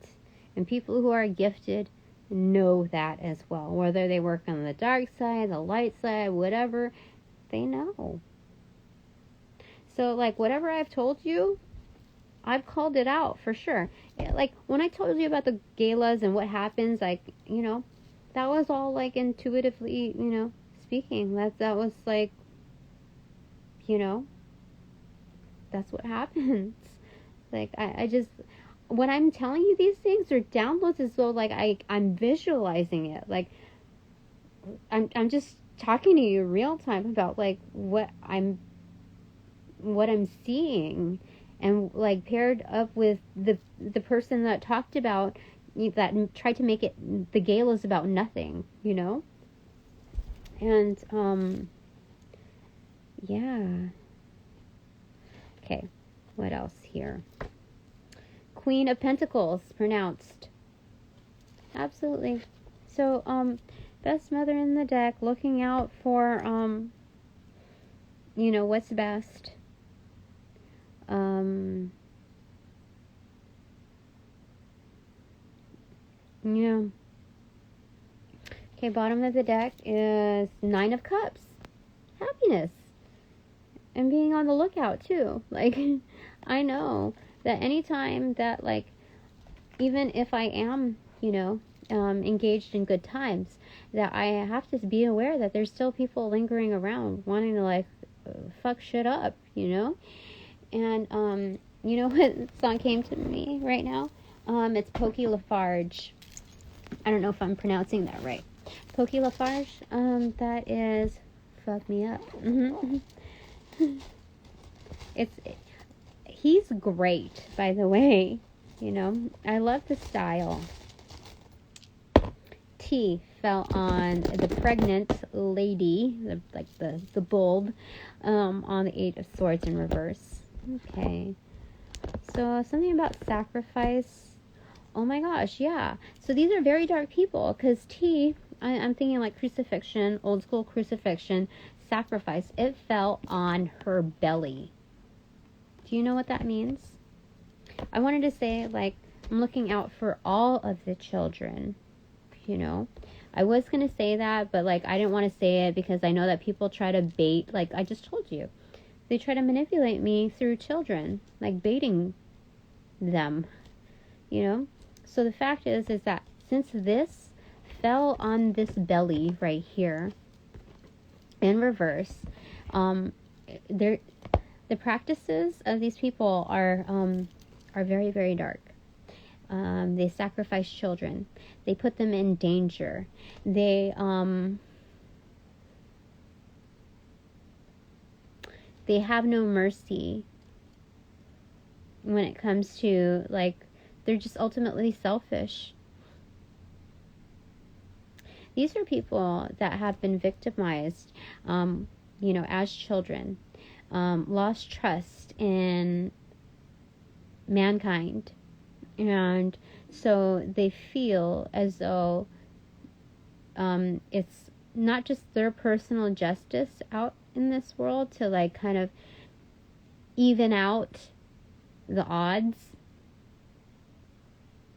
And people who are gifted know that as well. Whether they work on the dark side, the light side, whatever, they know. So, like, whatever I've told you, I've called it out for sure. Like, when I told you about the galas and what happens, like, that was all, like, intuitively, speaking. That was, like, that's what happens. Like, I just, when I'm telling you these things, they're downloads as though, like, I'm visualizing it. Like, I'm just talking to you real time about, like, what I'm seeing, and, like, paired up with the person that talked about, that tried to make it, the galas about nothing, and yeah. Okay, what else here? Queen of Pentacles pronounced. Absolutely. So best mother in the deck, looking out for what's best. Yeah. Okay, bottom of the deck is Nine of Cups. Happiness. And being on the lookout, too. Like, I know that anytime that, like, even if I am, engaged in good times, that I have to be aware that there's still people lingering around wanting to, like, fuck shit up, And, what song came to me right now? It's Pokey Lafarge. I don't know if I'm pronouncing that right. Pokey Lafarge, that is Fuck Me Up. He's great, by the way. I love the style. T fell on the pregnant lady, the bulb, on the Eight of Swords in reverse. Okay. So something about sacrifice. Oh my gosh, yeah. So these are very dark people, because T, I'm thinking like crucifixion, old school crucifixion, sacrifice. It fell on her belly. Do you know what that means? I wanted to say, like, I'm looking out for all of the children, I was going to say that, but, like, I didn't want to say it because I know that people try to bait, like I just told you. They try to manipulate me through children, like baiting them, So the fact is that since this fell on this belly right here in reverse, the practices of these people are very, very dark. They sacrifice children. They put them in danger. They have no mercy when it comes to, like, they're just ultimately selfish. These are people that have been victimized, as children, lost trust in mankind. And so they feel as though it's not just their personal justice out in this world to, like, kind of even out the odds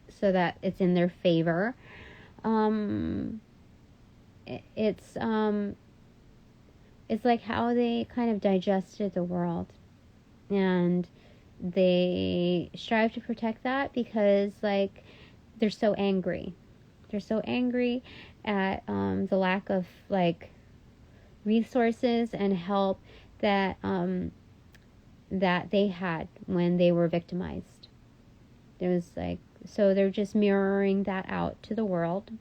so that it's in their favor. It's like how they kind of digested the world, and they strive to protect that because, like, they're so angry. They're so angry at the lack of, like, resources and help that that they had when they were victimized. There was, like, so they're just mirroring that out to the world.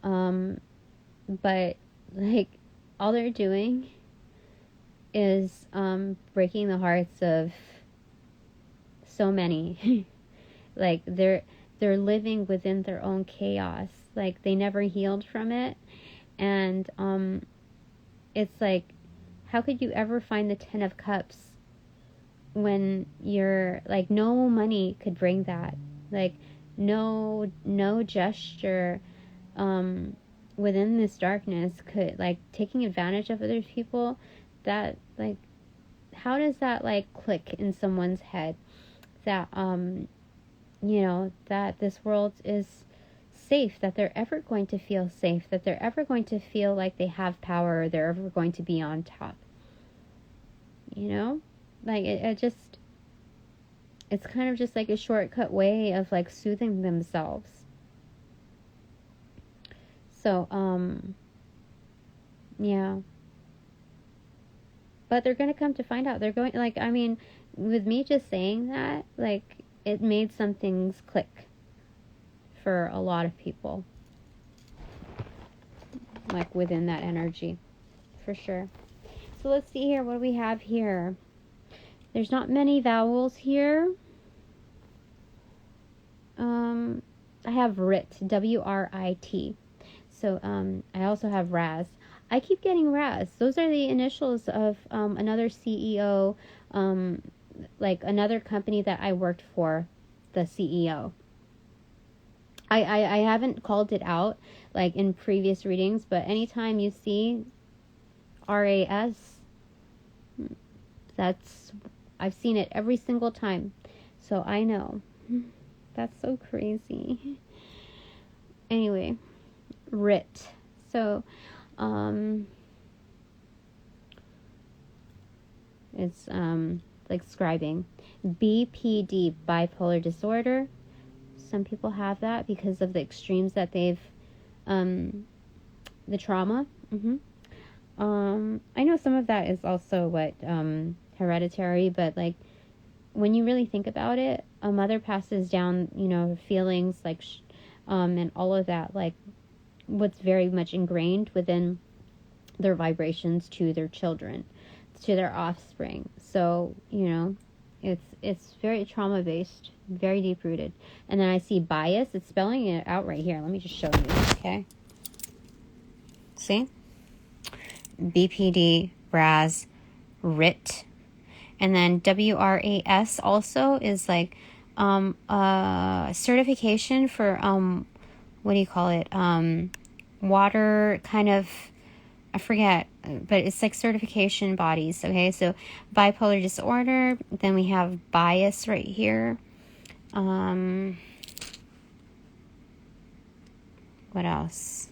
But, like, all they're doing is breaking the hearts of so many. Like, they're living within their own chaos. Like, they never healed from it. And it's like, how could you ever find the 10 of Cups when you're, like, no money could bring that. Like, no gesture within this darkness could, like, taking advantage of other people, that, like, how does that, like, click in someone's head that that this world is safe, that they're ever going to feel safe, that they're ever going to feel like they have power, or they're ever going to be on top? you know? Like, it just, it's kind of just like a shortcut way of like soothing themselves. So, yeah. But they're going to come to find out. They're going, like, I mean, with me just saying that, like, it made some things click for a lot of people. Like, within that energy. For sure. So let's see here. What do we have here? There's not many vowels here. I have writ. W-R-I-T. So, I also have Raz. I keep getting Raz. Those are the initials of another CEO, like another company that I worked for, the CEO. I haven't called it out like in previous readings, but anytime you see RAS, I've seen it every single time. So I know. That's so crazy. Anyway, writ. So, it's like scribing. BPD, bipolar disorder. Some people have that because of the extremes that they've, the trauma. I know some of that is also hereditary, but like when you really think about it, a mother passes down, feelings like, and all of that, like what's very much ingrained within their vibrations to their children, to their offspring. So, it's very trauma based, very deep rooted. And then I see bias. It's spelling it out right here. Let me just show you. Okay. See? BPD, RAS, RIT. And then WRAS also is like certification for what do you call it? Water kind of, I forget, but it's like certification bodies. Okay, so bipolar disorder. Then we have bias right here. What else?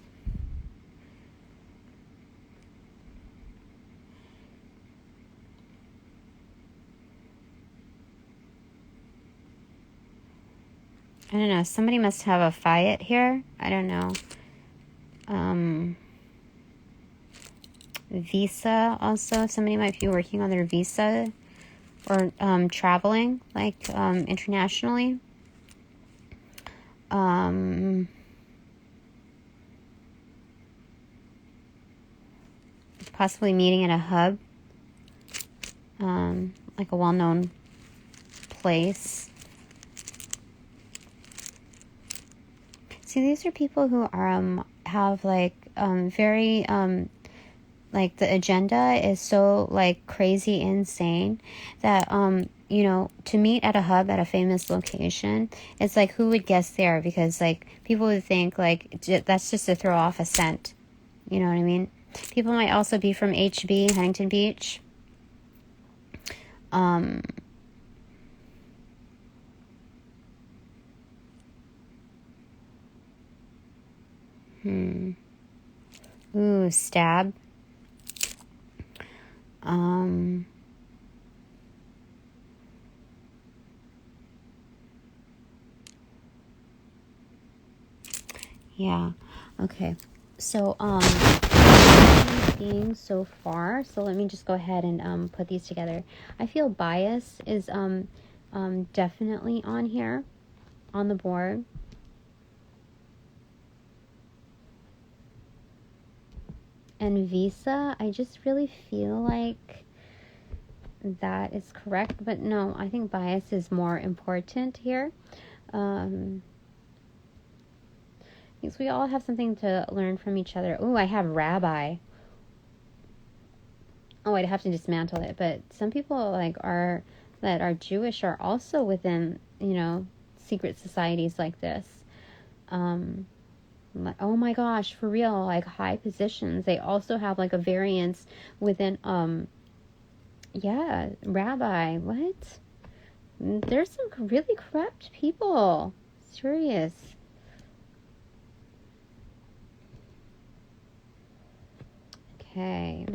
I don't know. Somebody must have a Fiat here. I don't know. Visa also. Somebody might be working on their visa or traveling, like internationally. Possibly meeting at a hub, like a well-known place. See, these are people who are have like very like the agenda is so like crazy insane that to meet at a hub at a famous location, it's like who would guess there, because like people would think like that's just to throw off a scent, you know what I mean? People might also be from HB, Huntington Beach. Ooh, stab. Yeah. Okay. So, seeing so far. So let me just go ahead and put these together. I feel bias is definitely on here, on the board. And visa, I just really feel like that is correct, but no, I think bias is more important here. Because we all have something to learn from each other. Oh, I have rabbi. Oh, I'd have to dismantle it, but some people that are Jewish are also within, secret societies like this. Oh my gosh, for real, like high positions. They also have like a variance within, rabbi. What? There's some really corrupt people. Serious. Okay.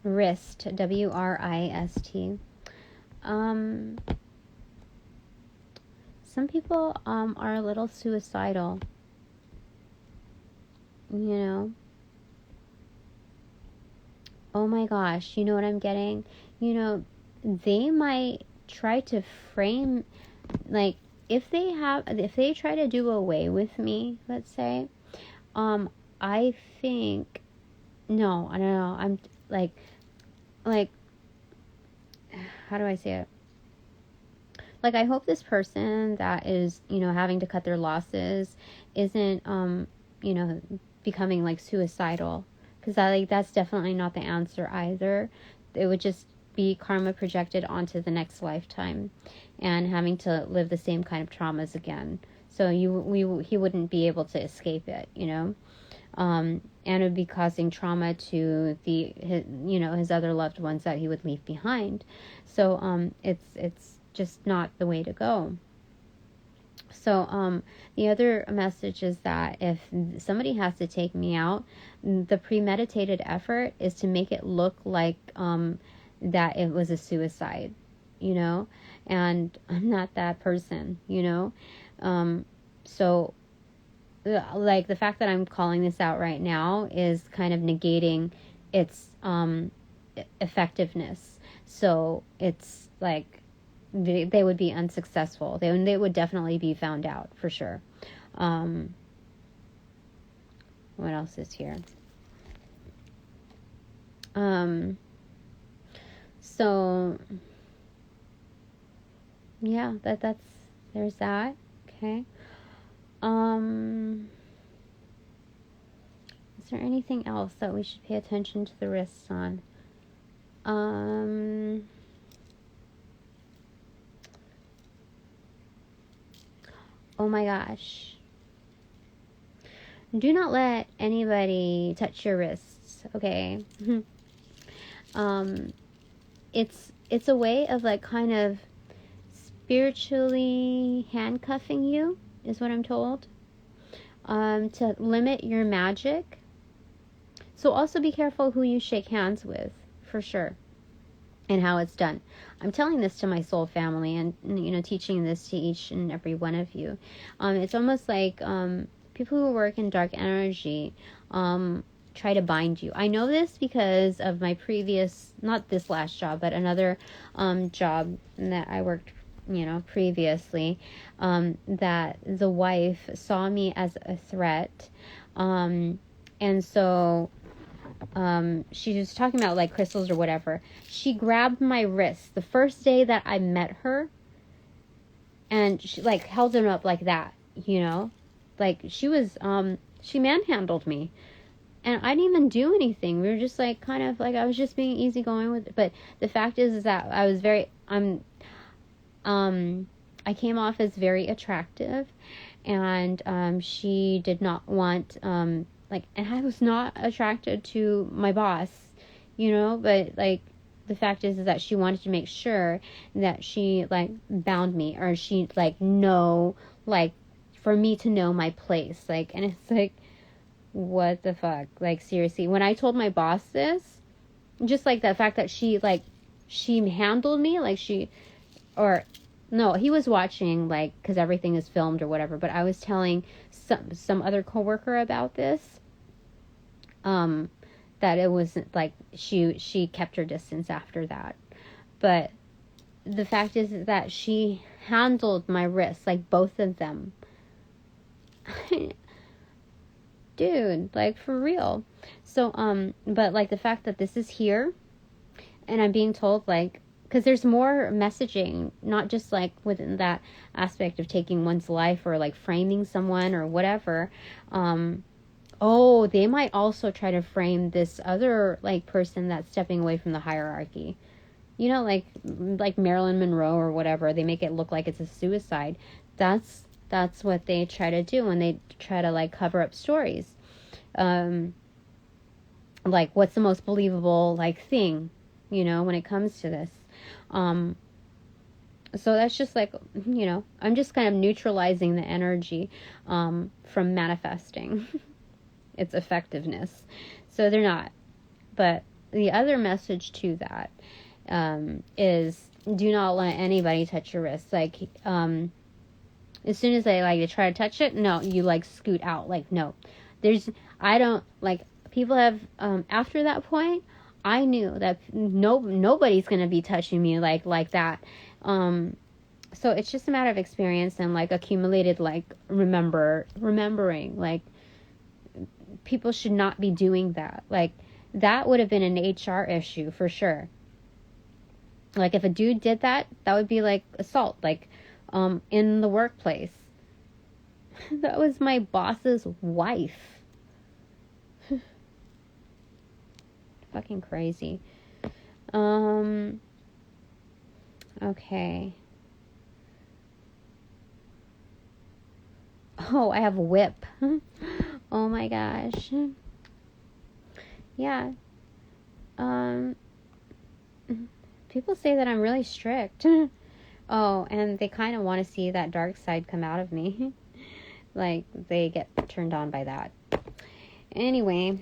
Wrist, W-R-I-S-T. Some people are a little suicidal, you know. Oh my gosh, you know what I'm getting? You know, they might try to frame, like, if they try to do away with me, let's say, I think, no, I don't know, I'm like, how do I say it? Like, I hope this person that is, you know, having to cut their losses isn't, you know, becoming like suicidal, because that's definitely not the answer either. It would just be karma projected onto the next lifetime, and having to live the same kind of traumas again. So he wouldn't be able to escape it, you know, and it would be causing trauma to his other loved ones that he would leave behind. So it's just not the way to go. So the other message is that if somebody has to take me out, the premeditated effort is to make it look like that it was a suicide, you know, and I'm not that person, you know. So like the fact that I'm calling this out right now is kind of negating its effectiveness. So it's like they would be unsuccessful. They would definitely be found out for sure. What else is here? So yeah, there's that. Okay. Is there anything else that we should pay attention to the wrists on? Oh my gosh. Do not let anybody touch your wrists, okay? It's a way of like kind of spiritually handcuffing you, is what I'm told. To limit your magic. So also be careful who you shake hands with, for sure, and how it's done. I'm telling this to my soul family, and you know, teaching this to each and every one of you. It's almost like people who work in dark energy try to bind you. I know this because of my previous, not this last job, but another job that I worked, you know, previously, that the wife saw me as a threat, and so she was talking about like crystals or whatever. She grabbed my wrist the first day that I met her, and she like held them up like that, you know, like she was she manhandled me, and I didn't even do anything. We were just like kind of like, I was just being easygoing with it. But the fact is that I was I came off as very attractive, and she did not want like, and I was not attracted to my boss, you know, but like the fact is that she wanted to make sure that she like bound me, or she like know, like for me to know my place, like, and it's like, what the fuck, like seriously. When I told my boss this, just like the fact that she handled me like or no, he was watching, like, because everything is filmed or whatever, but I was telling some other coworker about this, that it wasn't like she kept her distance after that. But the fact is that she handled my wrists, like both of them. Dude, like for real. So but like the fact that this is here, and I'm being told, like, because there's more messaging, not just like within that aspect of taking one's life or like framing someone or whatever. Oh, they might also try to frame this other like person that's stepping away from the hierarchy. You know, like Marilyn Monroe or whatever. They make it look like it's a suicide. That's what they try to do when they try to like cover up stories. Like, what's the most believable like thing, you know, when it comes to this. So that's just like, you know, I'm just kind of neutralizing the energy from manifesting its effectiveness. So they're not. But the other message to that is do not let anybody touch your wrist. Like, as soon as they like to try to touch it, no, you like scoot out. Like, no, I don't like people have, after that point, I knew that nobody's going to be touching me like that. So it's just a matter of experience and like accumulated, like remembering, like people should not be doing that. Like that would have been an HR issue for sure. Like if a dude did that, that would be like assault, like in the workplace. That was my boss's wife. Fucking crazy. Okay. Oh, I have whip. Oh my gosh. Yeah. People say that I'm really strict. Oh, and they kind of want to see that dark side come out of me. Like, they get turned on by that. Anyway,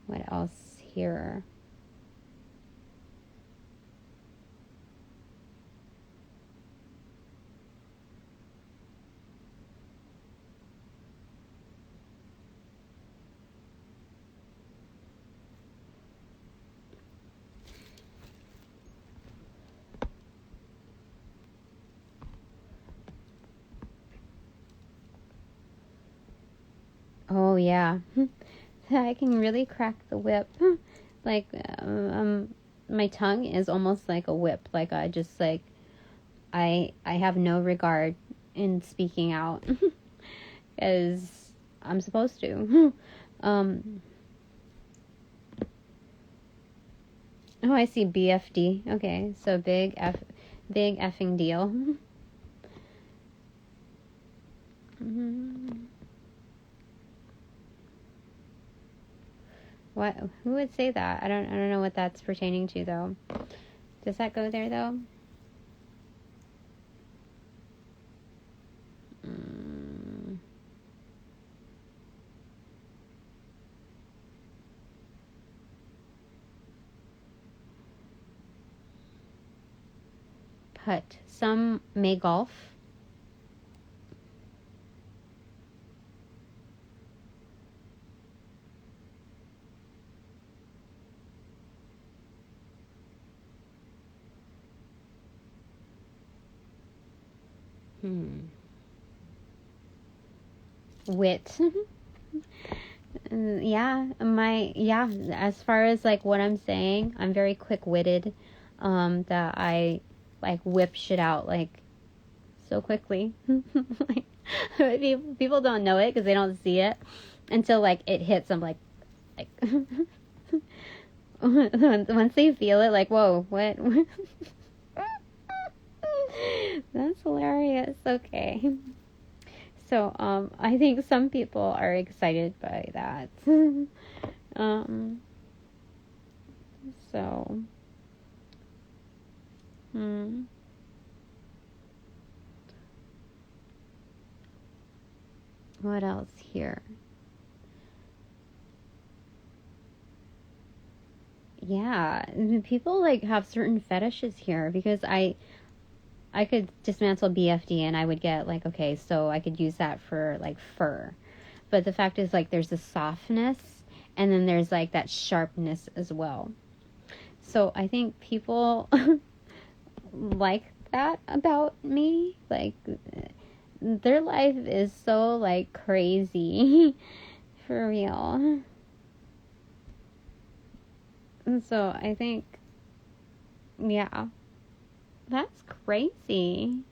what else here? Oh, yeah. I can really crack the whip. Like, my tongue is almost like a whip. Like, I just, like, I have no regard in speaking out. As I'm supposed to. Oh, I see BFD. Okay, so big effing deal. What? Who would say that? I don't know what that's pertaining to though. Does that go there though? Putt. Some may golf. Wit. As far as like what I'm saying, I'm very quick-witted. That I like whip shit out like so quickly. Like, people don't know it because they don't see it until like it hits. I'm like once they feel it, like, whoa, what? That's hilarious. Okay. So, I think some people are excited by that. What else here? Yeah, people like have certain fetishes here because I could dismantle BFD and I would get like, okay, so I could use that for like fur. But the fact is like there's a softness and then there's like that sharpness as well. So I think people like that about me. Like their life is so like crazy for real. And so I think, yeah, that's crazy.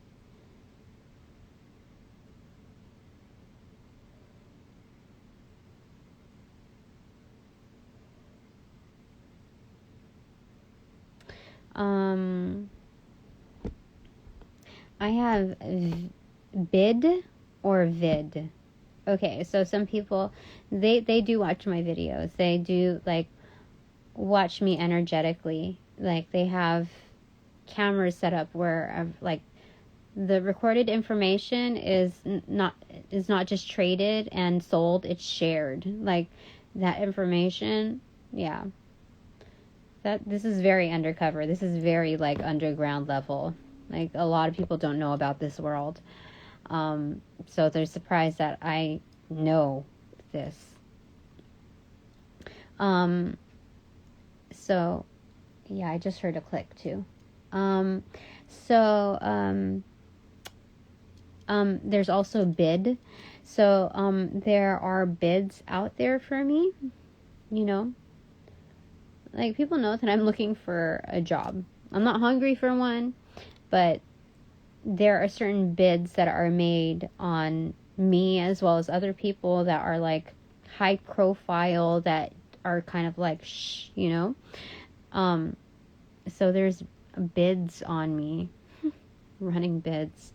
I have bid or vid. Okay, so some people, they do watch my videos. They do like watch me energetically. Like they have cameras set up where I've like the recorded information is is not just traded and sold, it's shared. Like, that information, yeah. This is very undercover. This is very, like, underground level. Like, a lot of people don't know about this world. So they're surprised that I know this. So, yeah, I just heard a click, too. There's also bid. So, there are bids out there for me, you know. Like, people know that I'm looking for a job. I'm not hungry for one, but there are certain bids that are made on me as well as other people that are, like, high profile, that are kind of like, shh, you know. So there's bids on me, running bids.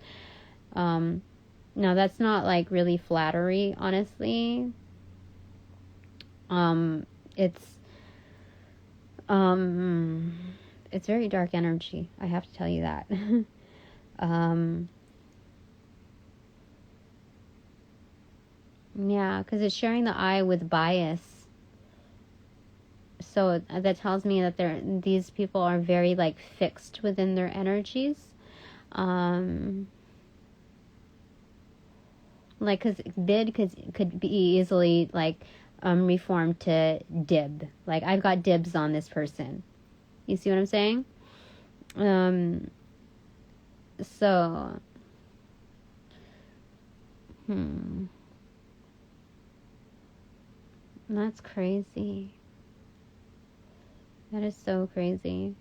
Now, that's not, like, really flattery, honestly. It's very dark energy. I have to tell you that. Yeah, because it's sharing the eye with bias. So that tells me that these people are very, like, fixed within their energies. Like, because bid could be easily, like, reformed to dib. Like, I've got dibs on this person. You see what I'm saying? So, that's crazy. That is so crazy.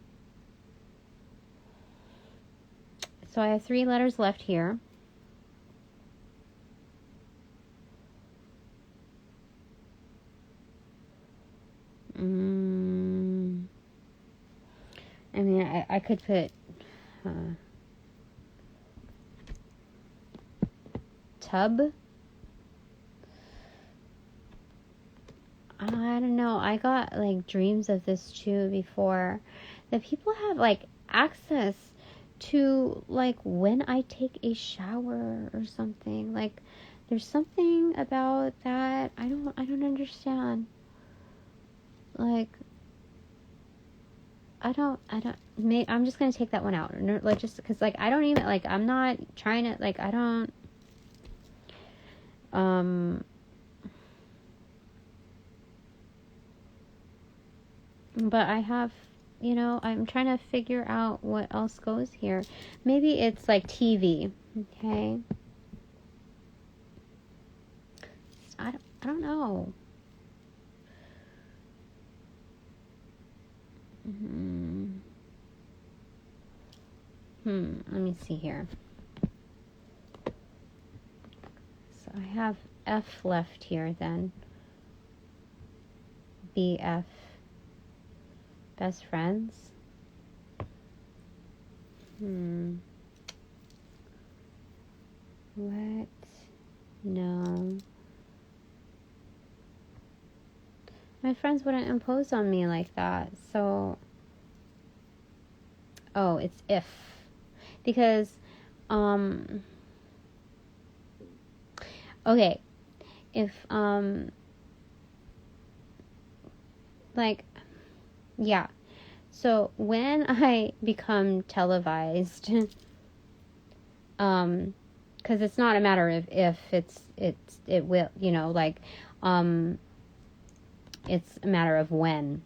So I have 3 letters left here. I mean, I could put tub. I don't know. I got, like, dreams of this too before. That people have, like, access to, like, when I take a shower or something. Like, there's something about that I don't understand. Like, I'm just gonna take that one out. Like, just because, like, I don't even, like, I'm not trying to, like, I don't, but I have, you know, I'm trying to figure out what else goes here. Maybe it's, like, TV, okay? I don't know. Let me see here. So I have F left here then. BF. Best friends. What? No. My friends wouldn't impose on me like that. So, oh, it's if. Because, okay. If, like, yeah. So when I become televised, because it's not a matter of if, it will, you know, like, it's a matter of when.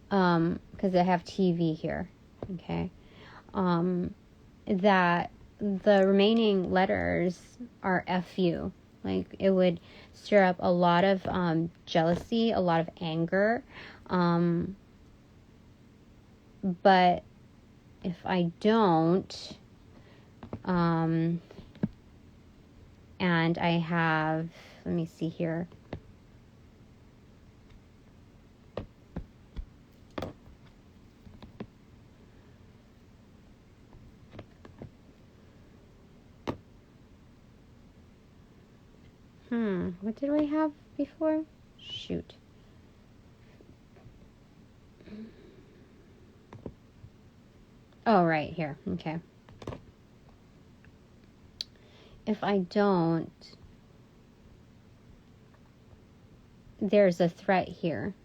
Because I have TV here, okay? That the remaining letters are FU. Like, it would stir up a lot of jealousy, a lot of anger. But if I don't, and I have, let me see here. What did we have before? Shoot. Oh, right here. Okay. if I don't, there's a threat here.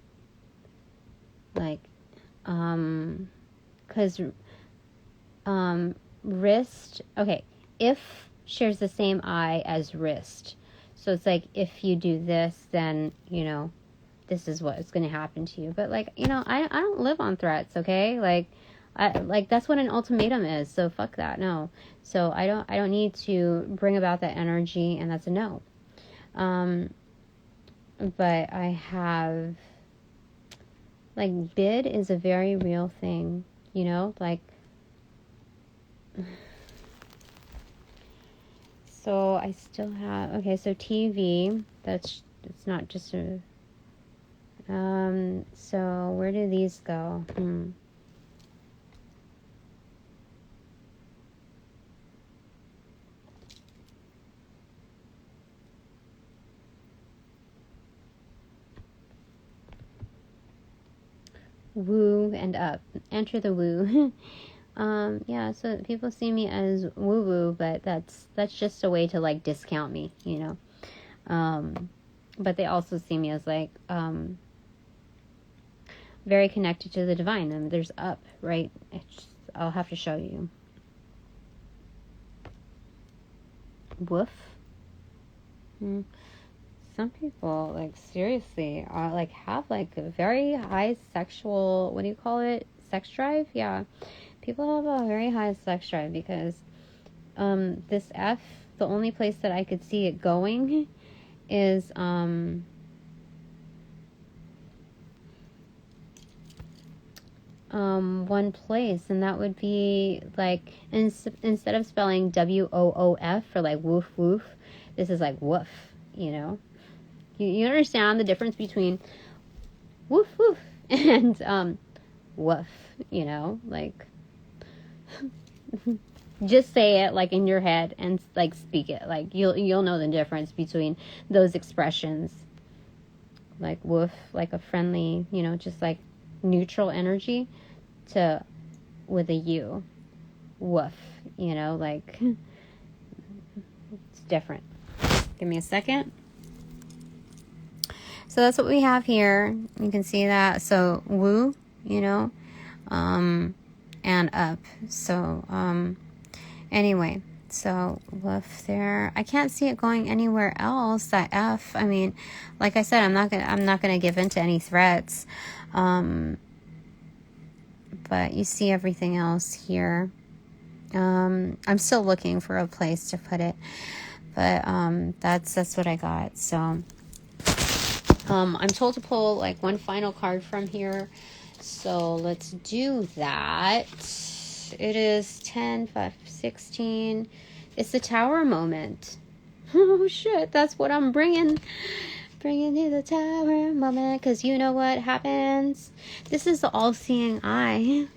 Like, because wrist, okay, if shares the same eye as wrist. So it's like, if you do this, then, you know, this is what's going to happen to you. But like, you know, I don't live on threats, okay? Like, that's what an ultimatum is. So fuck that. No. So I don't need to bring about that energy, and that's a no. But I have, like, bid is a very real thing, you know, like, so I still have, okay, so TV, it's not just a, so where do these go? Woo and up. Enter the woo. Yeah, so people see me as woo-woo, but that's just a way to, like, discount me, you know. But they also see me as, like, very connected to the divine. And there's up, right? I'll have to show you. Woof. Some people, like, seriously, are, like, have, like, a very high sexual, what do you call it? Sex drive? Yeah. People have a very high sex drive because this F, the only place that I could see it going is one place, and that would be, like, instead of spelling WOOF for, like, woof woof, this is like woof, you know. You understand the difference between woof woof and woof, you know, like, just say it, like, in your head and, like, speak it. Like, you'll know the difference between those expressions. Like woof, like a friendly, you know, just like neutral energy, to with a U. Woof, you know, like, it's different. Give me a second. So that's what we have here. You can see that. So woo, you know, and up. So anyway, so woof there. I can't see it going anywhere else. That F. I mean, like I said, I'm not gonna give in to any threats. But you see everything else here. I'm still looking for a place to put it, but that's what I got. So I'm told to pull, like, one final card from here. So let's do that. It is 10, 5, 16. It's the Tower moment. Oh shit, that's what I'm bringing you the Tower moment, because you know what happens. This is the all-seeing eye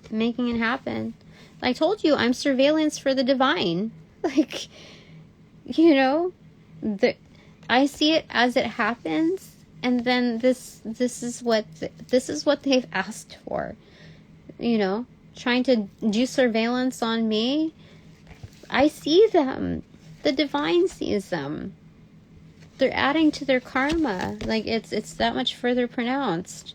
making it happen. I told you, I'm surveillance for the divine. Like, you know, I see it as it happens, and then this is what they've asked for. You know, trying to do surveillance on me. I see them. The divine sees them. They're adding to their karma. Like, it's that much further pronounced.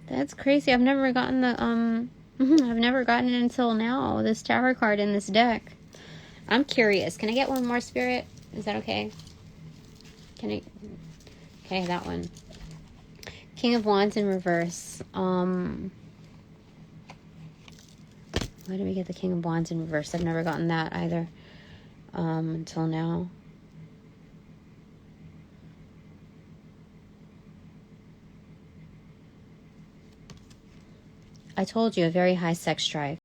That's crazy. I've never gotten I've never gotten it until now, this Tower card in this deck. I'm curious. Can I get one more, Spirit? Is that okay? Okay, that one. King of Wands in reverse. Why did we get the King of Wands in reverse? I've never gotten that either until now. I told you, a very high sex drive.